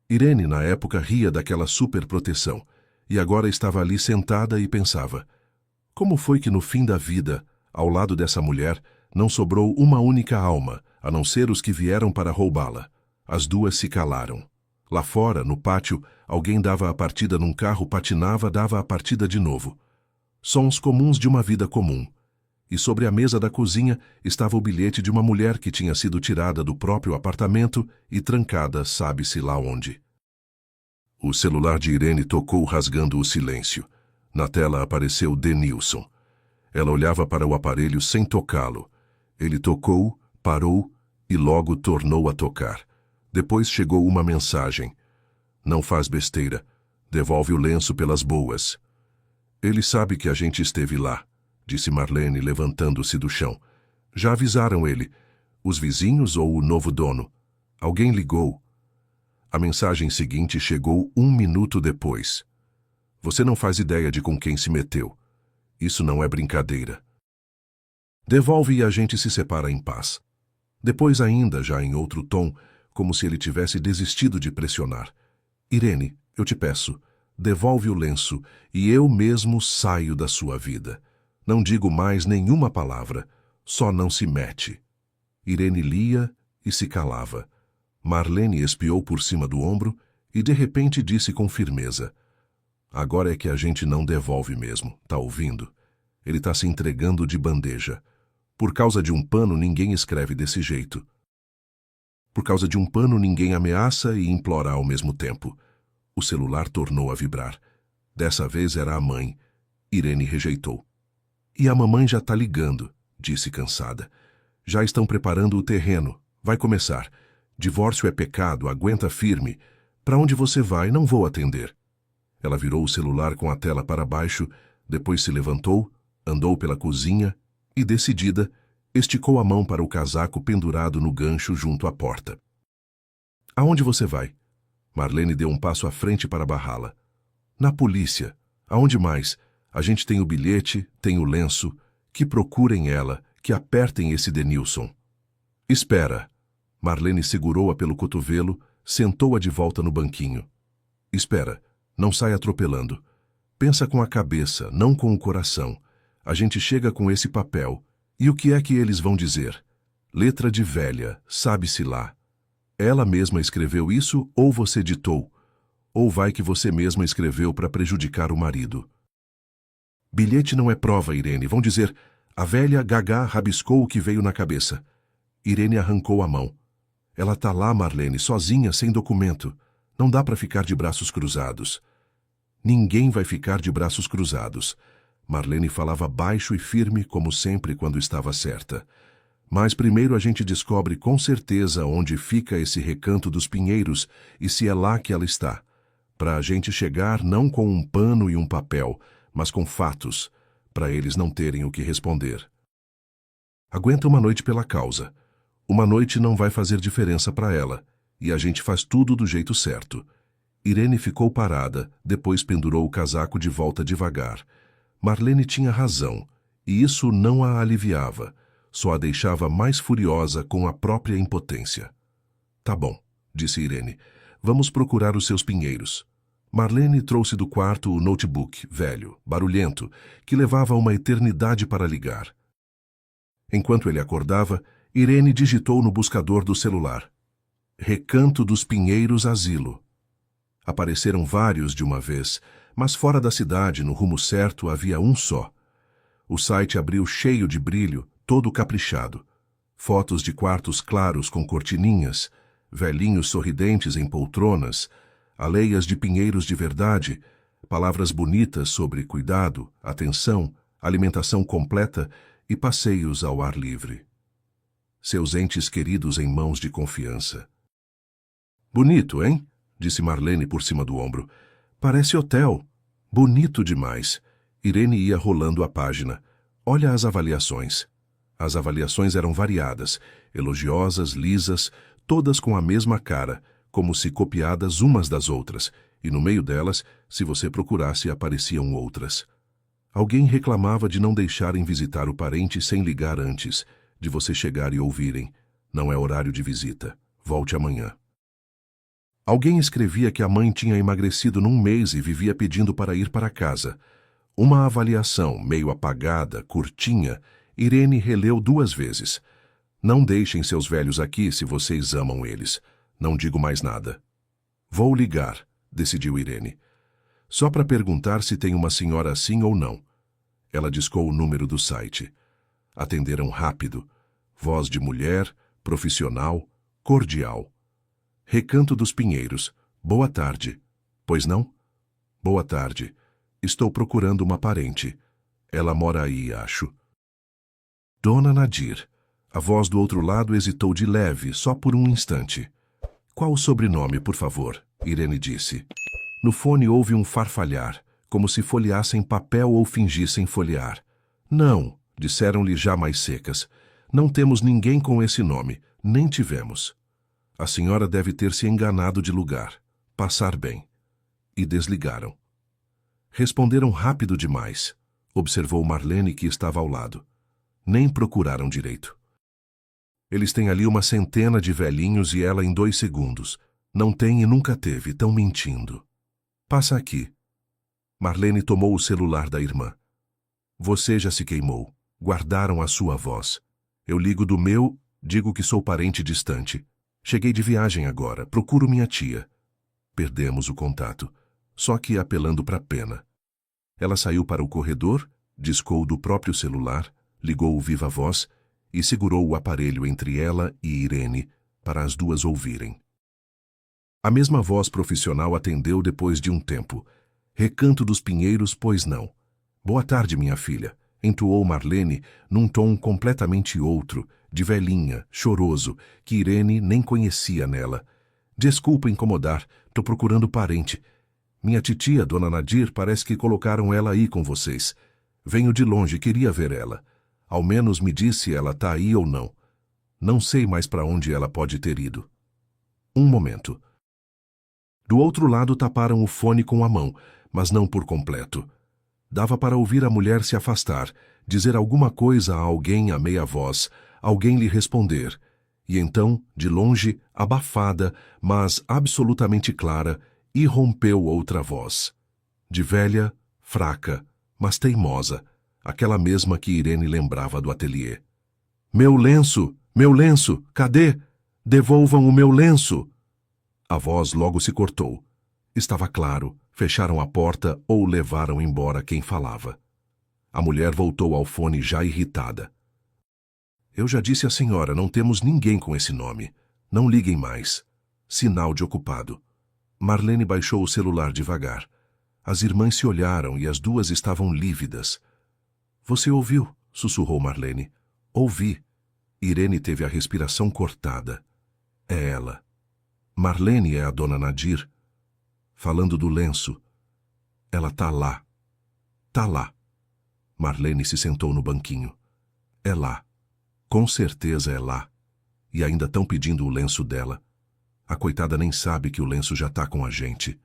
Irene, na época, ria daquela superproteção, e agora estava ali sentada e pensava: como foi que no fim da vida, ao lado dessa mulher, não sobrou uma única alma, a não ser os que vieram para roubá-la? As duas se calaram. Lá fora, no pátio, alguém dava a partida num carro, patinava, dava a partida de novo. Sons comuns de uma vida comum. E sobre a mesa da cozinha estava o bilhete de uma mulher que tinha sido tirada do próprio apartamento e trancada sabe-se lá onde. O celular de Irene tocou rasgando o silêncio. Na tela apareceu Denilson. Ela olhava para o aparelho sem tocá-lo. Ele tocou, parou e logo tornou a tocar. Depois chegou uma mensagem. Não faz besteira. Devolve o lenço pelas boas. Ele sabe que a gente esteve lá, disse Marlene levantando-se do chão. Já avisaram ele. Os vizinhos ou o novo dono? Alguém ligou. A mensagem seguinte chegou 1 minuto depois. Você não faz ideia de com quem se meteu. Isso não é brincadeira. Devolve e a gente se separa em paz. Depois ainda, já em outro tom, como se ele tivesse desistido de pressionar. Irene, eu te peço, devolve o lenço e eu mesmo saio da sua vida. Não digo mais nenhuma palavra, só não se mete. Irene lia e se calava. Marlene espiou por cima do ombro e de repente disse com firmeza: agora é que a gente não devolve mesmo, tá ouvindo? Ele tá se entregando de bandeja. Por causa de um pano ninguém escreve desse jeito. Por causa de um pano ninguém ameaça e implora ao mesmo tempo. O celular tornou a vibrar. Dessa vez era a mãe. Irene rejeitou. E a mamãe já tá ligando, disse cansada. Já estão preparando o terreno. Vai começar. Divórcio é pecado, aguenta firme. Para onde você vai? Não vou atender. Ela virou o celular com a tela para baixo, depois se levantou, andou pela cozinha e, decidida, esticou a mão para o casaco pendurado no gancho junto à porta. Aonde você vai? Marlene deu um passo à frente para barrá-la. Na polícia. Aonde mais? A gente tem o bilhete, tem o lenço. Que procurem ela, que apertem esse Denilson. Espera. Marlene segurou-a pelo cotovelo, sentou-a de volta no banquinho. Espera, não sai atropelando. Pensa com a cabeça, não com o coração. A gente chega com esse papel. E o que é que eles vão dizer? Letra de velha, sabe-se lá. Ela mesma escreveu isso ou você ditou? Ou vai que você mesma escreveu para prejudicar o marido? Bilhete não é prova, Irene. Vão dizer, a velha Gagá rabiscou o que veio na cabeça. Irene arrancou a mão. Ela tá lá, Marlene, sozinha, sem documento. Não dá para ficar de braços cruzados. Ninguém vai ficar de braços cruzados. Marlene falava baixo e firme, como sempre quando estava certa. Mas primeiro a gente descobre com certeza onde fica esse recanto dos pinheiros e se é lá que ela está. Para a gente chegar não com um pano e um papel, mas com fatos, para eles não terem o que responder. Aguenta uma noite pela causa. Uma noite não vai fazer diferença para ela, e a gente faz tudo do jeito certo. Irene ficou parada, depois pendurou o casaco de volta devagar. Marlene tinha razão, e isso não a aliviava, só a deixava mais furiosa com a própria impotência. Tá bom, disse Irene, vamos procurar os seus pinheiros. Marlene trouxe do quarto o notebook, velho, barulhento, que levava uma eternidade para ligar. Enquanto ele acordava, Irene digitou no buscador do celular. Recanto dos Pinheiros Asilo. Apareceram vários de uma vez, mas fora da cidade, no rumo certo, havia um só. O site abriu cheio de brilho, todo caprichado. Fotos de quartos claros com cortininhas, velhinhos sorridentes em poltronas, aleias de pinheiros de verdade, palavras bonitas sobre cuidado, atenção, alimentação completa e passeios ao ar livre. Seus entes queridos em mãos de confiança. Bonito, hein? Disse Marlene por cima do ombro. Parece hotel. Bonito demais. Irene ia rolando a página. Olha as avaliações. As avaliações eram variadas, elogiosas, lisas, todas com a mesma cara, como se copiadas umas das outras, e no meio delas, se você procurasse, apareciam outras. Alguém reclamava de não deixarem visitar o parente sem ligar antes, de você chegar e ouvirem: não é horário de visita, volte amanhã. Alguém escrevia que a mãe tinha emagrecido num mês e vivia pedindo para ir para casa. Uma avaliação meio apagada, curtinha, Irene releu 2 vezes. Não deixem seus velhos aqui se vocês amam eles. Não digo mais nada. Vou ligar, decidiu Irene. Só para perguntar se tem uma senhora assim ou não. Ela discou o número do site. Atenderam rápido. Voz de mulher, profissional, cordial. Recanto dos Pinheiros. Boa tarde. Pois não? Boa tarde. Estou procurando uma parente. Ela mora aí, acho. Dona Nadir. A voz do outro lado hesitou de leve, só por um instante. Qual o sobrenome, por favor? Irene disse. No fone houve um farfalhar, como se folheassem papel ou fingissem folhear. Não, disseram-lhe já mais secas. Não temos ninguém com esse nome, nem tivemos. A senhora deve ter se enganado de lugar. Passar bem. E desligaram. Responderam rápido demais, observou Marlene, que estava ao lado. Nem procuraram direito. Eles têm ali uma centena de velhinhos e ela em 2 segundos. Não tem e nunca teve, tão mentindo. Passa aqui. Marlene tomou o celular da irmã. Você já se queimou. Guardaram a sua voz. Eu ligo do meu, digo que sou parente distante. Cheguei de viagem agora, procuro minha tia. Perdemos o contato, só que apelando para a pena. Ela saiu para o corredor, discou do próprio celular, ligou o viva-voz e segurou o aparelho entre ela e Irene para as duas ouvirem. A mesma voz profissional atendeu depois de um tempo. Recanto dos Pinheiros, pois não. Boa tarde, minha filha, entoou Marlene num tom completamente outro, de velhinha, choroso, que Irene nem conhecia nela. Desculpa incomodar, tô procurando parente. Minha titia, Dona Nadir, parece que colocaram ela aí com vocês. Venho de longe, queria ver ela. Ao menos me disse ela tá aí ou não. Não sei mais para onde ela pode ter ido. Um momento. Do outro lado taparam o fone com a mão, mas não por completo. Dava para ouvir a mulher se afastar, dizer alguma coisa a alguém a meia voz, alguém lhe responder. E então, de longe, abafada, mas absolutamente clara, irrompeu outra voz. De velha, fraca, mas teimosa, aquela mesma que Irene lembrava do ateliê. Meu lenço, cadê? Devolvam o meu lenço! A voz logo se cortou. Estava claro, fecharam a porta ou levaram embora quem falava. A mulher voltou ao fone já irritada. Eu já disse à senhora, não temos ninguém com esse nome. Não liguem mais. Sinal de ocupado. Marlene baixou o celular devagar. As irmãs se olharam e as duas estavam lívidas. Você ouviu? Sussurrou Marlene. Ouvi. Irene teve a respiração cortada. É ela. Marlene é a Dona Nadir. Falando do lenço. Ela tá lá. Tá lá. Marlene se sentou no banquinho. É lá. Com certeza é lá. E ainda estão pedindo o lenço dela. A coitada nem sabe que o lenço já tá com a gente.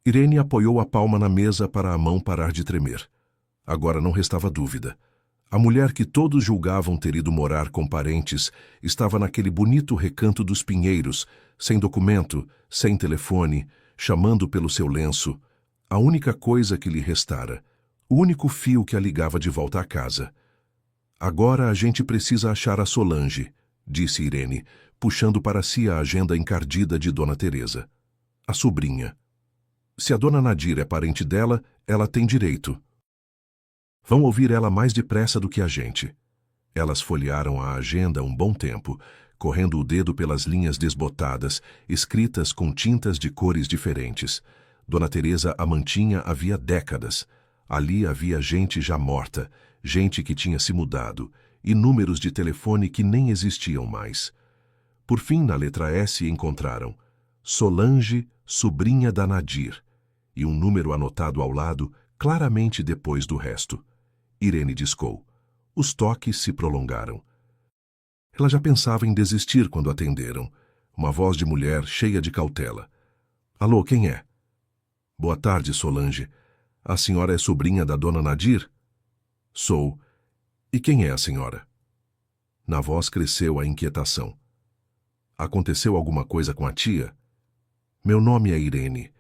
Irene apoiou a palma na mesa para a mão parar de tremer. Agora não restava dúvida. A mulher que todos julgavam ter ido morar com parentes estava naquele bonito recanto dos Pinheiros, sem documento, sem telefone, chamando pelo seu lenço. A única coisa que lhe restara, o único fio que a ligava de volta à casa. Agora a gente precisa achar a Solange, disse Irene, puxando para si a agenda encardida de Dona Teresa. A sobrinha. Se a Dona Nadir é parente dela, ela tem direito. Vão ouvir ela mais depressa do que a gente. Elas folhearam a agenda um bom tempo, correndo o dedo pelas linhas desbotadas, escritas com tintas de cores diferentes. Dona Teresa a mantinha havia décadas. Ali havia gente já morta, gente que tinha se mudado, e números de telefone que nem existiam mais. Por fim, na letra S, encontraram Solange, sobrinha da Nadir, e um número anotado ao lado, claramente depois do resto. Irene discou. Os toques se prolongaram. Ela já pensava em desistir quando atenderam. Uma voz de mulher cheia de cautela. Alô, quem é? Boa tarde, Solange. A senhora é sobrinha da dona Nadir? Sou. E quem é a senhora? Na voz cresceu a inquietação. Aconteceu alguma coisa com a tia? Meu nome é Irene.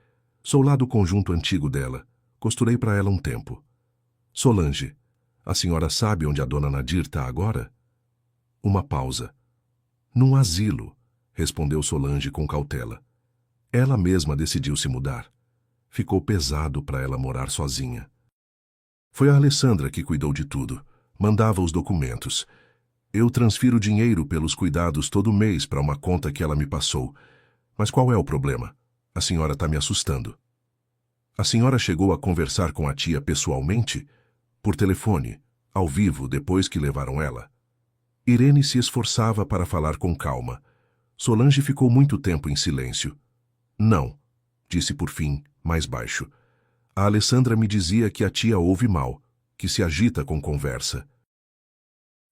Sou lá do conjunto antigo dela. Costurei para ela um tempo. Solange, a senhora sabe onde a dona Nadir está agora? Uma pausa. Num asilo, respondeu Solange com cautela. Ela mesma decidiu se mudar. Ficou pesado para ela morar sozinha. Foi a Alessandra que cuidou de tudo. Mandava os documentos. Eu transfiro dinheiro pelos cuidados todo mês para uma conta que ela me passou. Mas qual é o problema? A senhora está me assustando. A senhora chegou a conversar com a tia pessoalmente? Por telefone, ao vivo, depois que levaram ela? Irene se esforçava para falar com calma. Solange ficou muito tempo em silêncio. Não, disse por fim, mais baixo. A Alessandra me dizia que a tia ouve mal, que se agita com conversa.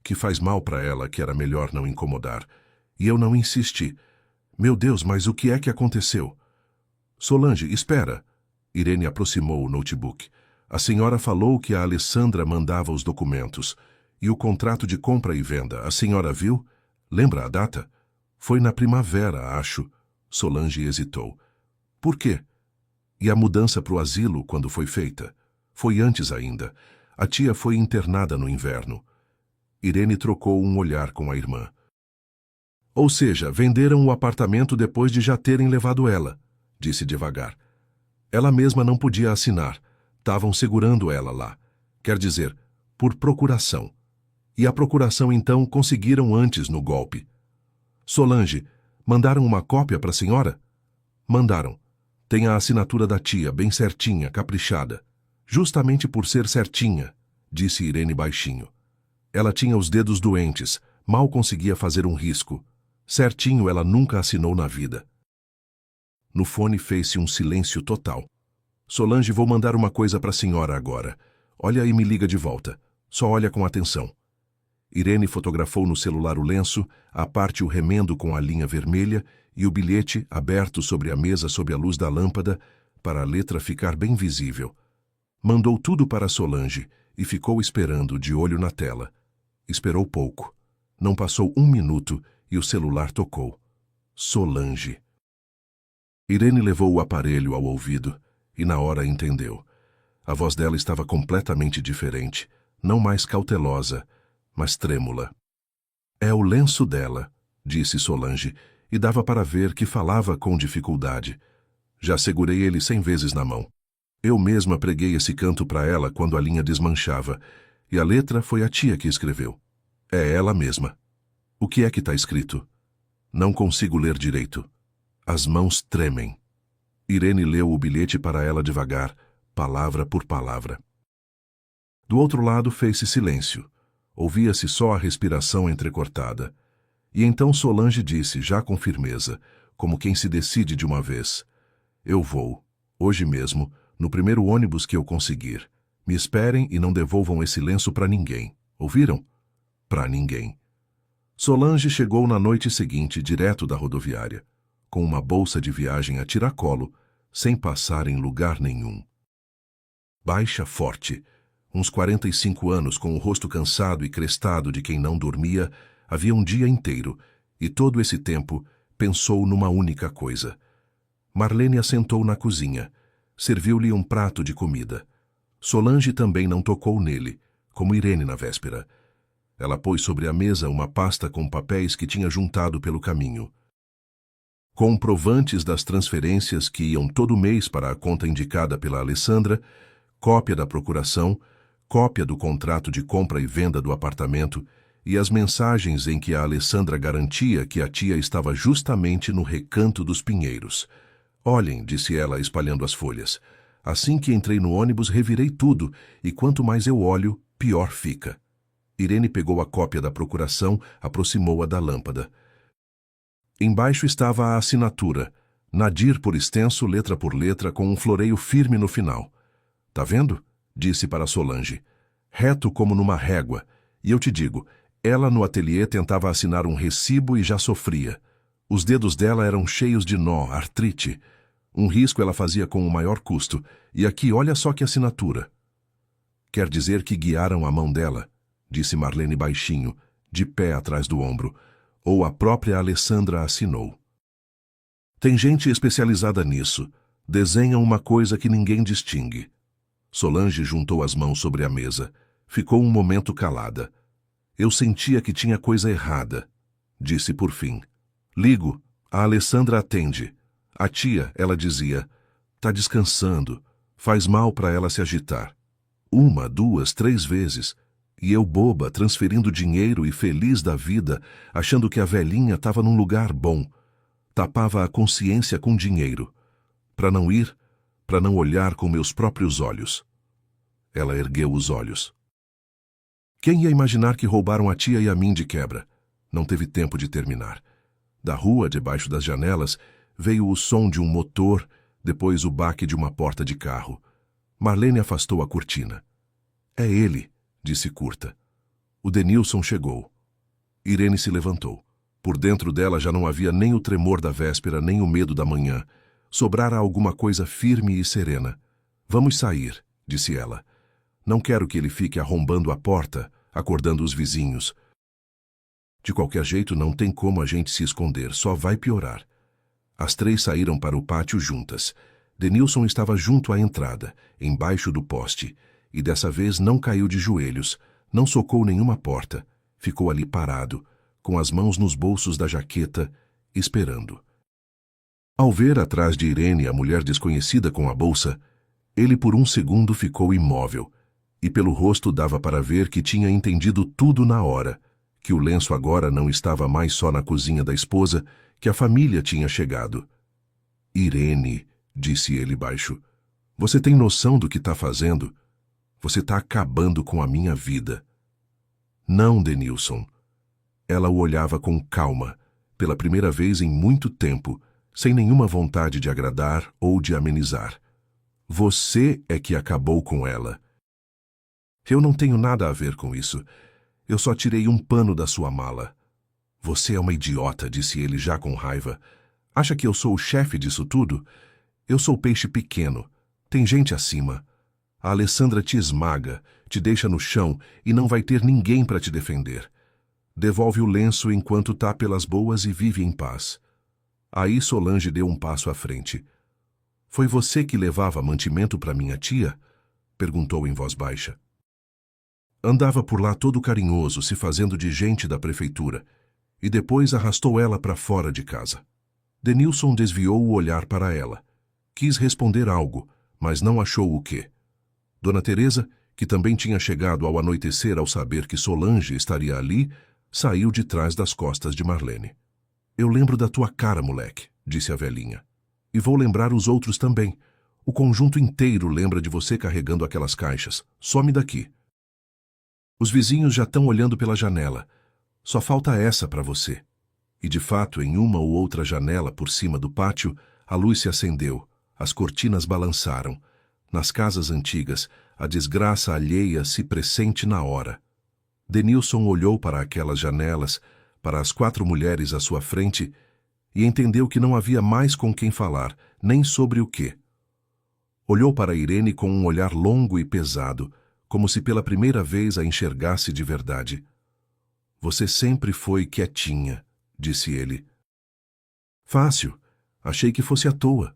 Que faz mal para ela, que era melhor não incomodar. E eu não insisti. Meu Deus, mas o que é que aconteceu? Solange, espera. Irene aproximou o notebook. A senhora falou que a Alessandra mandava os documentos. E o contrato de compra e venda, a senhora viu? Lembra a data? Foi na primavera, acho. Solange hesitou. Por quê? E a mudança para o asilo, quando foi feita? Foi antes ainda. A tia foi internada no inverno. Irene trocou um olhar com a irmã. Ou seja, venderam o apartamento depois de já terem levado ela, disse devagar. Ela mesma não podia assinar. Estavam segurando ela lá. Quer dizer, por procuração. E a procuração, então, conseguiram antes no golpe. Solange, mandaram uma cópia para a senhora? Mandaram. Tem a assinatura da tia, bem certinha, caprichada. Justamente por ser certinha, disse Irene baixinho. Ela tinha os dedos doentes, mal conseguia fazer um risco. Certinho ela nunca assinou na vida. No fone fez-se um silêncio total. Solange, vou mandar uma coisa para a senhora agora. Olha e me liga de volta. Só olha com atenção. Irene fotografou no celular o lenço, à parte o remendo com a linha vermelha e o bilhete aberto sobre a mesa sob a luz da lâmpada, para a letra ficar bem visível. Mandou tudo para Solange e ficou esperando, de olho na tela. Esperou pouco. Não passou 1 minuto e o celular tocou. Solange. Irene levou o aparelho ao ouvido e na hora entendeu. A voz dela estava completamente diferente, não mais cautelosa, mas trêmula. É o lenço dela, disse Solange, e dava para ver que falava com dificuldade. Já segurei ele 100 vezes na mão. Eu mesma preguei esse canto para ela quando a linha desmanchava, e a letra foi a tia que escreveu. É ela mesma. O que é que está escrito? Não consigo ler direito. As mãos tremem. Irene leu o bilhete para ela devagar, palavra por palavra. Do outro lado fez-se silêncio. Ouvia-se só a respiração entrecortada. E então Solange disse, já com firmeza, como quem se decide de uma vez. Eu vou, hoje mesmo, no primeiro ônibus que eu conseguir. Me esperem e não devolvam esse lenço para ninguém. Ouviram? Para ninguém. Solange chegou na noite seguinte direto da rodoviária, com uma bolsa de viagem a tiracolo, sem passar em lugar nenhum. Baixa, forte, uns 45 anos com o rosto cansado e crestado de quem não dormia, havia um dia inteiro, e todo esse tempo pensou numa única coisa. Marlene assentou na cozinha, serviu-lhe um prato de comida. Solange também não tocou nele, como Irene na véspera. Ela pôs sobre a mesa uma pasta com papéis que tinha juntado pelo caminho. Comprovantes das transferências que iam todo mês para a conta indicada pela Alessandra, cópia da procuração, cópia do contrato de compra e venda do apartamento e as mensagens em que a Alessandra garantia que a tia estava justamente no Recanto dos Pinheiros. Olhem, disse ela, espalhando as folhas. Assim que entrei no ônibus, revirei tudo, e quanto mais eu olho, pior fica. Irene pegou a cópia da procuração, aproximou-a da lâmpada. Embaixo estava a assinatura, Nadir por extenso, letra por letra, com um floreio firme no final. Tá vendo? Disse para Solange. Reto como numa régua, E eu te digo, ela no ateliê tentava assinar um recibo e já sofria. Os dedos dela eram cheios de nó, artrite. Um risco ela fazia com o maior custo. E aqui, olha só que assinatura. Quer dizer que guiaram a mão dela, disse Marlene baixinho, de pé atrás do ombro. Ou a própria Alessandra assinou. Tem gente especializada nisso. Desenham uma coisa que ninguém distingue. Solange juntou as mãos sobre a mesa. Ficou um momento calada. Eu sentia que tinha coisa errada. Disse por fim. Ligo. A Alessandra atende. A tia, ela dizia, tá descansando. Faz mal para ela se agitar. 1, 2, 3 vezes. E eu boba, transferindo dinheiro e feliz da vida, achando que a velhinha estava num lugar bom. Tapava a consciência com dinheiro. Para não ir, para não olhar com meus próprios olhos. Ela ergueu os olhos. Quem ia imaginar que roubaram a tia e a mim de quebra? Não teve tempo de terminar. Da rua, debaixo das janelas, veio o som de um motor, depois o baque de uma porta de carro. Marlene afastou a cortina. É ele, disse curta. O Denilson chegou. Irene se levantou. Por dentro dela já não havia nem o tremor da véspera, nem o medo da manhã. Sobrara alguma coisa firme e serena. Vamos sair, disse ela. Não quero que ele fique arrombando a porta, acordando os vizinhos. De qualquer jeito, não tem como a gente se esconder, só vai piorar. As 3 saíram para o pátio juntas. Denilson estava junto à entrada, embaixo do poste, e dessa vez não caiu de joelhos, não socou nenhuma porta, ficou ali parado, com as mãos nos bolsos da jaqueta, esperando. Ao ver atrás de Irene a mulher desconhecida com a bolsa, ele por um segundo ficou imóvel, e pelo rosto dava para ver que tinha entendido tudo na hora, que o lenço agora não estava mais só na cozinha da esposa, que a família tinha chegado. Irene, disse ele baixo, você tem noção do que está fazendo? Você está acabando com a minha vida. Não, Denilson. Ela o olhava com calma, pela primeira vez em muito tempo, sem nenhuma vontade de agradar ou de amenizar. Você é que acabou com ela. Eu não tenho nada a ver com isso. Eu só tirei um pano da sua mala. Você é uma idiota, disse ele já com raiva. Acha que eu sou o chefe disso tudo? Eu sou peixe pequeno. Tem gente acima. A Alessandra te esmaga, te deixa no chão e não vai ter ninguém para te defender. Devolve o lenço enquanto tá pelas boas e vive em paz. Aí Solange deu um passo à frente. Foi você que levava mantimento para minha tia? Perguntou em voz baixa. Andava por lá todo carinhoso, se fazendo de gente da prefeitura, e depois arrastou ela para fora de casa. Denilson desviou o olhar para ela. Quis responder algo, mas não achou o quê. Dona Teresa, que também tinha chegado ao anoitecer ao saber que Solange estaria ali, saiu de trás das costas de Marlene. Eu lembro da tua cara, moleque, disse a velhinha. E vou lembrar os outros também. O conjunto inteiro lembra de você carregando aquelas caixas. Some daqui. Os vizinhos já estão olhando pela janela. Só falta essa para você. E de fato, em uma ou outra janela por cima do pátio, a luz se acendeu, as cortinas balançaram. Nas casas antigas, a desgraça alheia se pressente na hora. Denilson olhou para aquelas janelas, para as 4 mulheres à sua frente, e entendeu que não havia mais com quem falar, nem sobre o quê. Olhou para Irene com um olhar longo e pesado, como se pela primeira vez a enxergasse de verdade. Você sempre foi quietinha, disse ele. Fácil. Achei que fosse à toa.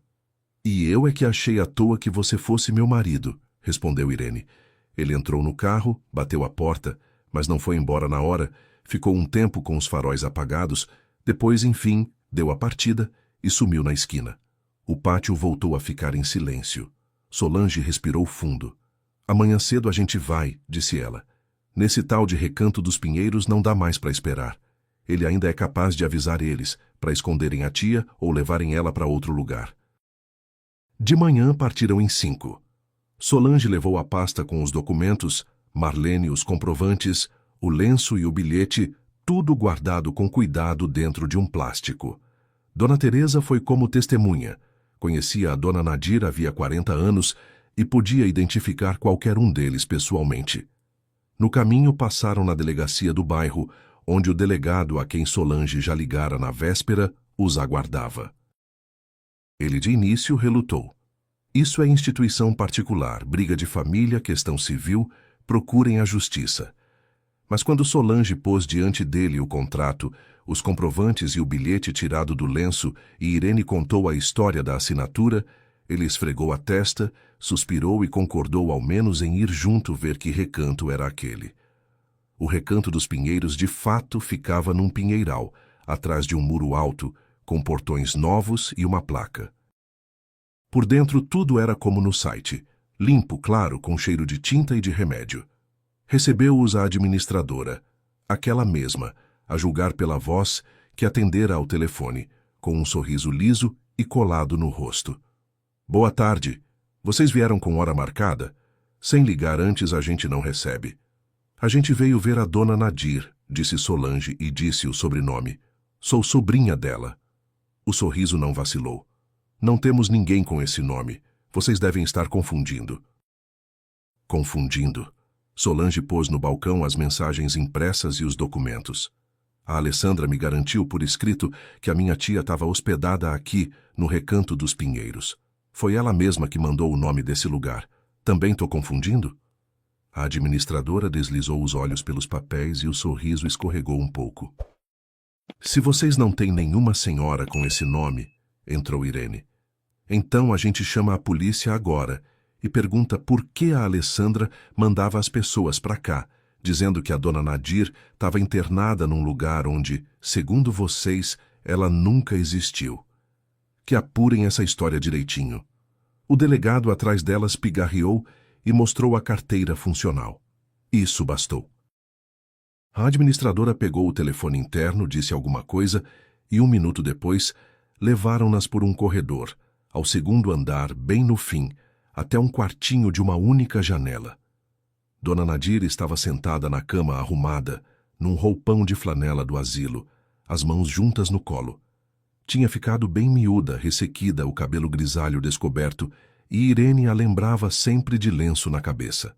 E eu é que achei à toa que você fosse meu marido, respondeu Irene. Ele entrou no carro, bateu a porta, mas não foi embora na hora, ficou um tempo com os faróis apagados, depois, enfim, deu a partida e sumiu na esquina. O pátio voltou a ficar em silêncio. Solange respirou fundo. Amanhã cedo a gente vai, disse ela. Nesse tal de Recanto dos Pinheiros não dá mais para esperar. Ele ainda é capaz de avisar eles, para esconderem a tia ou levarem ela para outro lugar. De manhã partiram em 5. Solange levou a pasta com os documentos, Marlene os comprovantes, o lenço e o bilhete, tudo guardado com cuidado dentro de um plástico. Dona Teresa foi como testemunha. Conhecia a Dona Nadira havia 40 anos e podia identificar qualquer um deles pessoalmente. No caminho passaram na delegacia do bairro, onde o delegado a quem Solange já ligara na véspera os aguardava. Ele de início relutou. Isso é instituição particular, briga de família, questão civil, procurem a justiça. Mas quando Solange pôs diante dele o contrato, os comprovantes e o bilhete tirado do lenço e Irene contou a história da assinatura, ele esfregou a testa, suspirou e concordou ao menos em ir junto ver que recanto era aquele. O recanto dos Pinheiros de fato ficava num pinheiral, atrás de um muro alto, com portões novos e uma placa. Por dentro tudo era como no site, limpo, claro, com cheiro de tinta e de remédio. Recebeu-os a administradora, aquela mesma, a julgar pela voz, que atendera ao telefone, com um sorriso liso e colado no rosto. Boa tarde. Vocês vieram com hora marcada? Sem ligar antes a gente não recebe. A gente veio ver a dona Nadir, disse Solange e disse o sobrenome. Sou sobrinha dela. O sorriso não vacilou. Não temos ninguém com esse nome. Vocês devem estar confundindo. Confundindo. Solange pôs no balcão as mensagens impressas e os documentos. A Alessandra me garantiu por escrito que a minha tia estava hospedada aqui, no Recanto dos Pinheiros. Foi ela mesma que mandou o nome desse lugar. Também estou confundindo? A administradora deslizou os olhos pelos papéis e o sorriso escorregou um pouco. Se vocês não têm nenhuma senhora com esse nome, entrou Irene, então a gente chama a polícia agora e pergunta por que a Alessandra mandava as pessoas para cá, dizendo que a dona Nadir estava internada num lugar onde, segundo vocês, ela nunca existiu. Que apurem essa história direitinho. O delegado atrás delas pigarreou e mostrou a carteira funcional. Isso bastou. A administradora pegou o telefone interno, disse alguma coisa e 1 minuto depois levaram-nas por um corredor, ao 2º andar, bem no fim, até um quartinho de uma única janela. Dona Nadir estava sentada na cama arrumada, num roupão de flanela do asilo, as mãos juntas no colo. Tinha ficado bem miúda, ressequida, o cabelo grisalho descoberto, e Irene a lembrava sempre de lenço na cabeça.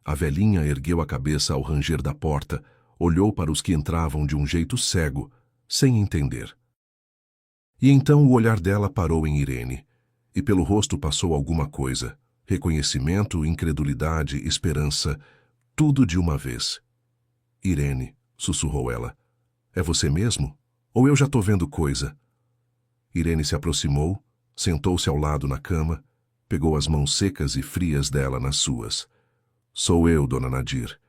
A velhinha ergueu a cabeça ao ranger da porta, olhou para os que entravam de um jeito cego, sem entender. E então o olhar dela parou em Irene, e pelo rosto passou alguma coisa, reconhecimento, incredulidade, esperança, tudo de uma vez. Irene, sussurrou ela, é você mesmo? Ou eu já estou vendo coisa? Irene se aproximou, sentou-se ao lado na cama, pegou as mãos secas e frias dela nas suas. Sou eu, dona Nadir.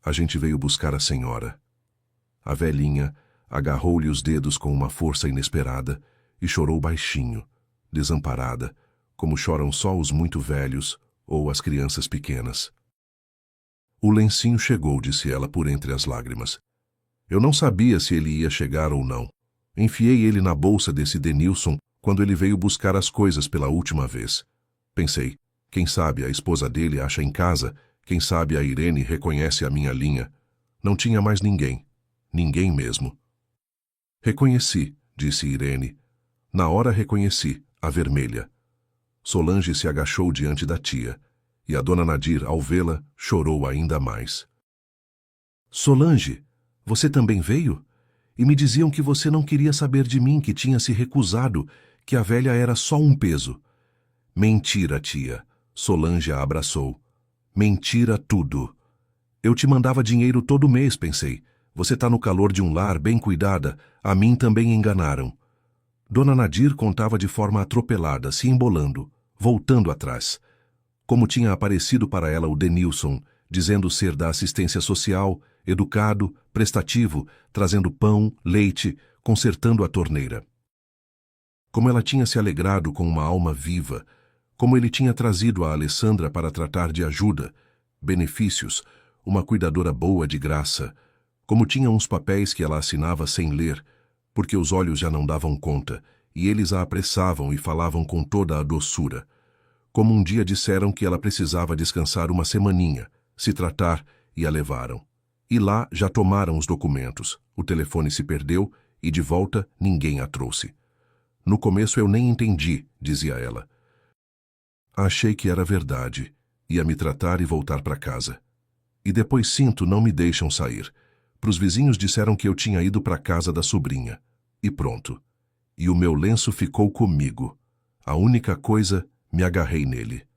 A gente veio buscar a senhora. A velhinha agarrou-lhe os dedos com uma força inesperada e chorou baixinho, desamparada, como choram só os muito velhos ou as crianças pequenas. O lencinho chegou, disse ela por entre as lágrimas. Eu não sabia se ele ia chegar ou não. Enfiei ele na bolsa desse Denilson quando ele veio buscar as coisas pela última vez. Pensei, quem sabe a esposa dele acha em casa, quem sabe a Irene reconhece a minha linha. Não tinha mais ninguém. Ninguém mesmo. Reconheci, disse Irene. Na hora reconheci, a vermelha. Solange se agachou diante da tia, e a dona Nadir, ao vê-la, chorou ainda mais. Solange, você também veio? E me diziam que você não queria saber de mim, que tinha se recusado, que a velha era só um peso. Mentira, tia. Solange a abraçou. Mentira tudo. Eu te mandava dinheiro todo mês, pensei. Você tá no calor de um lar, bem cuidada. A mim também enganaram. Dona Nadir contava de forma atropelada, se embolando, voltando atrás. Como tinha aparecido para ela o Denilson, dizendo ser da assistência social, educado, prestativo, trazendo pão, leite, consertando a torneira. Como ela tinha se alegrado com uma alma viva, como ele tinha trazido a Alessandra para tratar de ajuda, benefícios, uma cuidadora boa de graça, como tinha uns papéis que ela assinava sem ler, porque os olhos já não davam conta, e eles a apressavam e falavam com toda a doçura. Como um dia disseram que ela precisava descansar uma semaninha, se tratar, e a levaram. E lá já tomaram os documentos, o telefone se perdeu e de volta ninguém a trouxe. No começo eu nem entendi, dizia ela. Achei que era verdade, ia me tratar e voltar para casa. E depois sinto não me deixam sair. Pros vizinhos disseram que eu tinha ido para casa da sobrinha. E pronto. E o meu lenço ficou comigo. A única coisa, me agarrei nele.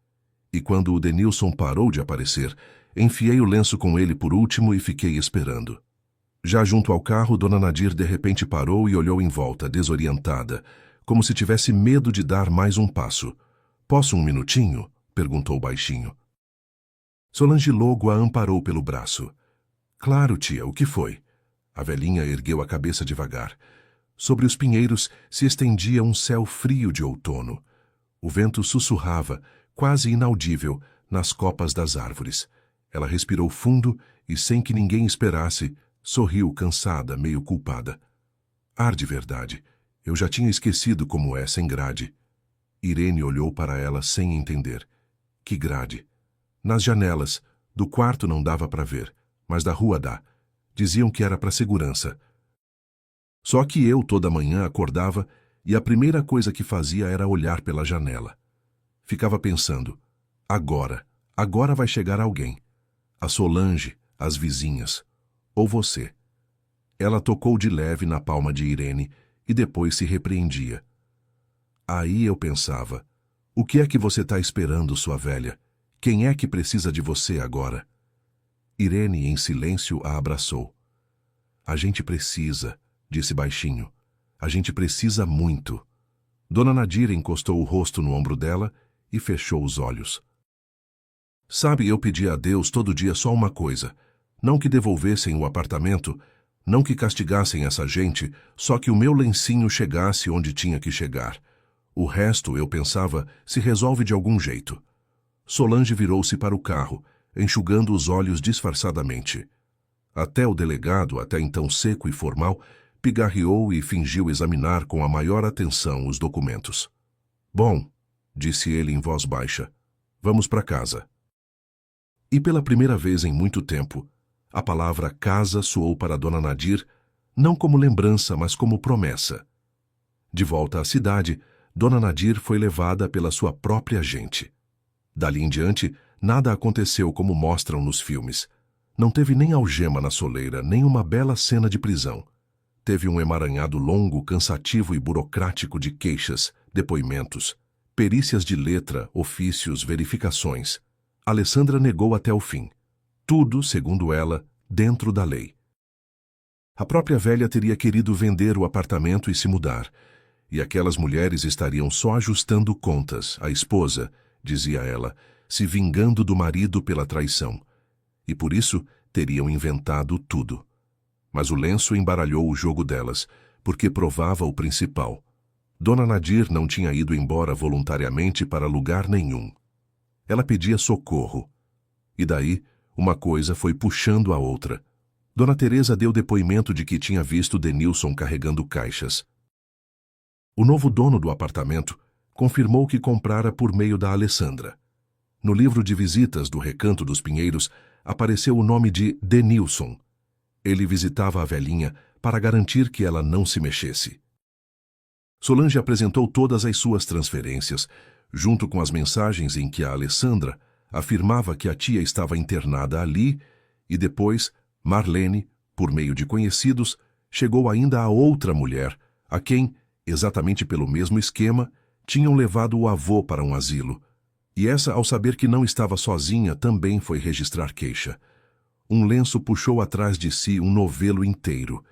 E quando o Denilson parou de aparecer, enfiei o lenço com ele por último e fiquei esperando. Já junto ao carro, Dona Nadir de repente parou e olhou em volta, desorientada, como se tivesse medo de dar mais um passo. "Posso um minutinho?" perguntou baixinho. Solange logo a amparou pelo braço. "Claro, tia, o que foi?" A velhinha ergueu a cabeça devagar. Sobre os pinheiros se estendia um céu frio de outono. O vento sussurrava, quase inaudível, nas copas das árvores. Ela respirou fundo e, sem que ninguém esperasse, sorriu cansada, meio culpada. "Ar de verdade. Eu já tinha esquecido como é sem grade." Irene olhou para ela sem entender. "Que grade?" "Nas janelas. Do quarto não dava para ver, mas da rua dá. Diziam que era para segurança." Só que eu toda manhã acordava e a primeira coisa que fazia era olhar pela janela. Ficava pensando, agora vai chegar alguém. A Solange, as vizinhas, ou você. Ela tocou de leve na palma de Irene e depois se repreendia. Aí eu pensava, o que é que você está esperando, sua velha? Quem é que precisa de você agora? Irene, em silêncio, a abraçou. "A gente precisa", disse baixinho. "A gente precisa muito." Dona Nadir encostou o rosto no ombro dela e fechou os olhos. "Sabe, eu pedi a Deus todo dia só uma coisa. Não que devolvessem o apartamento, não que castigassem essa gente, só que o meu lencinho chegasse onde tinha que chegar. O resto, eu pensava, se resolve de algum jeito." Solange virou-se para o carro, enxugando os olhos disfarçadamente. Até o delegado, até então seco e formal, pigarreou e fingiu examinar com a maior atenção os documentos. "Bom", disse ele em voz baixa, "vamos para casa." E pela primeira vez em muito tempo, a palavra casa soou para Dona Nadir, não como lembrança, mas como promessa. De volta à cidade, Dona Nadir foi levada pela sua própria gente. Dali em diante, nada aconteceu como mostram nos filmes. Não teve nem algema na soleira, nem uma bela cena de prisão. Teve um emaranhado longo, cansativo e burocrático de queixas, depoimentos, perícias de letra, ofícios, verificações. Alessandra negou até o fim. Tudo, segundo ela, dentro da lei. A própria velha teria querido vender o apartamento e se mudar. E aquelas mulheres estariam só ajustando contas, a esposa, dizia ela, se vingando do marido pela traição. E por isso teriam inventado tudo. Mas o lenço embaralhou o jogo delas, porque provava o principal. Dona Nadir não tinha ido embora voluntariamente para lugar nenhum. Ela pedia socorro. E daí, uma coisa foi puxando a outra. Dona Teresa deu depoimento de que tinha visto Denilson carregando caixas. O novo dono do apartamento confirmou que comprara por meio da Alessandra. No livro de visitas do Recanto dos Pinheiros apareceu o nome de Denilson. Ele visitava a velhinha para garantir que ela não se mexesse. Solange apresentou todas as suas transferências, junto com as mensagens em que a Alessandra afirmava que a tia estava internada ali e depois Marlene, por meio de conhecidos, chegou ainda a outra mulher, a quem, exatamente pelo mesmo esquema, tinham levado o avô para um asilo. E essa, ao saber que não estava sozinha, também foi registrar queixa. Um lenço puxou atrás de si um novelo inteiro,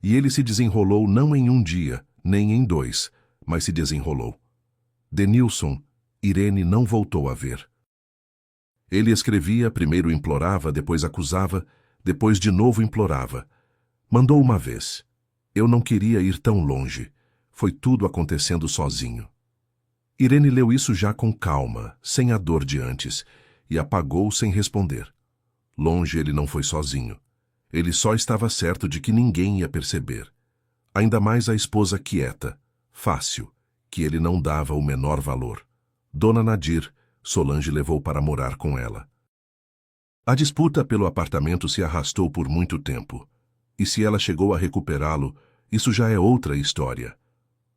e ele se desenrolou não em um dia, nem em 2, mas se desenrolou. Denilson, Irene não voltou a ver. Ele escrevia, primeiro implorava, depois acusava, depois de novo implorava. Mandou uma vez. Eu não queria ir tão longe. Foi tudo acontecendo sozinho. Irene leu isso já com calma, sem a dor de antes, e apagou sem responder. Longe ele não foi sozinho. Ele só estava certo de que ninguém ia perceber. Ainda mais a esposa quieta, fácil, que ele não dava o menor valor. Dona Nadir, Solange levou para morar com ela. A disputa pelo apartamento se arrastou por muito tempo. E se ela chegou a recuperá-lo, isso já é outra história.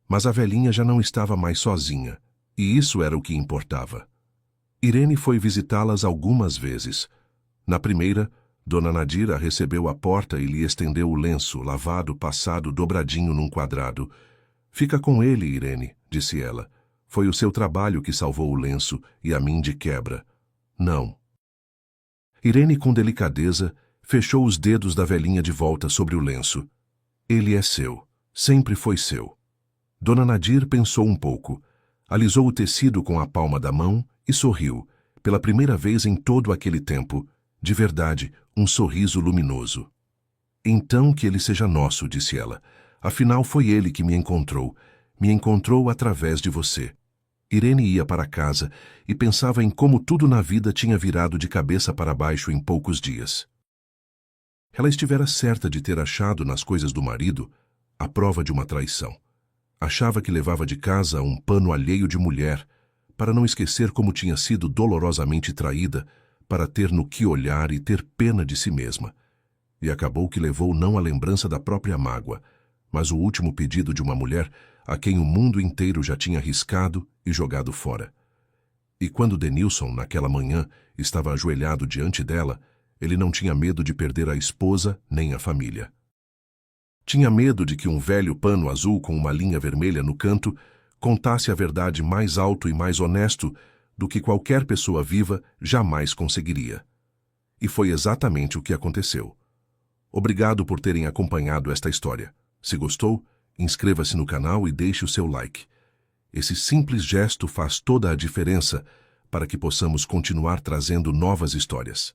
Mas a velhinha já não estava mais sozinha, e isso era o que importava. Irene foi visitá-las algumas vezes. Na primeira, Dona Nadira recebeu à porta e lhe estendeu o lenço, lavado, passado, dobradinho num quadrado. Fica com ele, Irene, disse ela. Foi o seu trabalho que salvou o lenço e a mim de quebra. Não. Irene, com delicadeza, fechou os dedos da velhinha de volta sobre o lenço. Ele é seu. Sempre foi seu. Dona Nadir pensou um pouco. Alisou o tecido com a palma da mão e sorriu, pela primeira vez em todo aquele tempo. De verdade, um sorriso luminoso. Então que ele seja nosso, disse ela. Afinal, foi ele que me encontrou através de você. Irene ia para casa e pensava em como tudo na vida tinha virado de cabeça para baixo em poucos dias. Ela estivera certa de ter achado nas coisas do marido a prova de uma traição. Achava que levava de casa um pano alheio de mulher, para não esquecer como tinha sido dolorosamente traída, para ter no que olhar e ter pena de si mesma. E acabou que levou não a lembrança da própria mágoa, mas o último pedido de uma mulher a quem o mundo inteiro já tinha riscado e jogado fora. E quando Denilson, naquela manhã, estava ajoelhado diante dela, ele não tinha medo de perder a esposa nem a família. Tinha medo de que um velho pano azul com uma linha vermelha no canto contasse a verdade mais alto e mais honesto do que qualquer pessoa viva jamais conseguiria. E foi exatamente o que aconteceu. Obrigado por terem acompanhado esta história. Se gostou, inscreva-se no canal e deixe o seu like. Esse simples gesto faz toda a diferença para que possamos continuar trazendo novas histórias.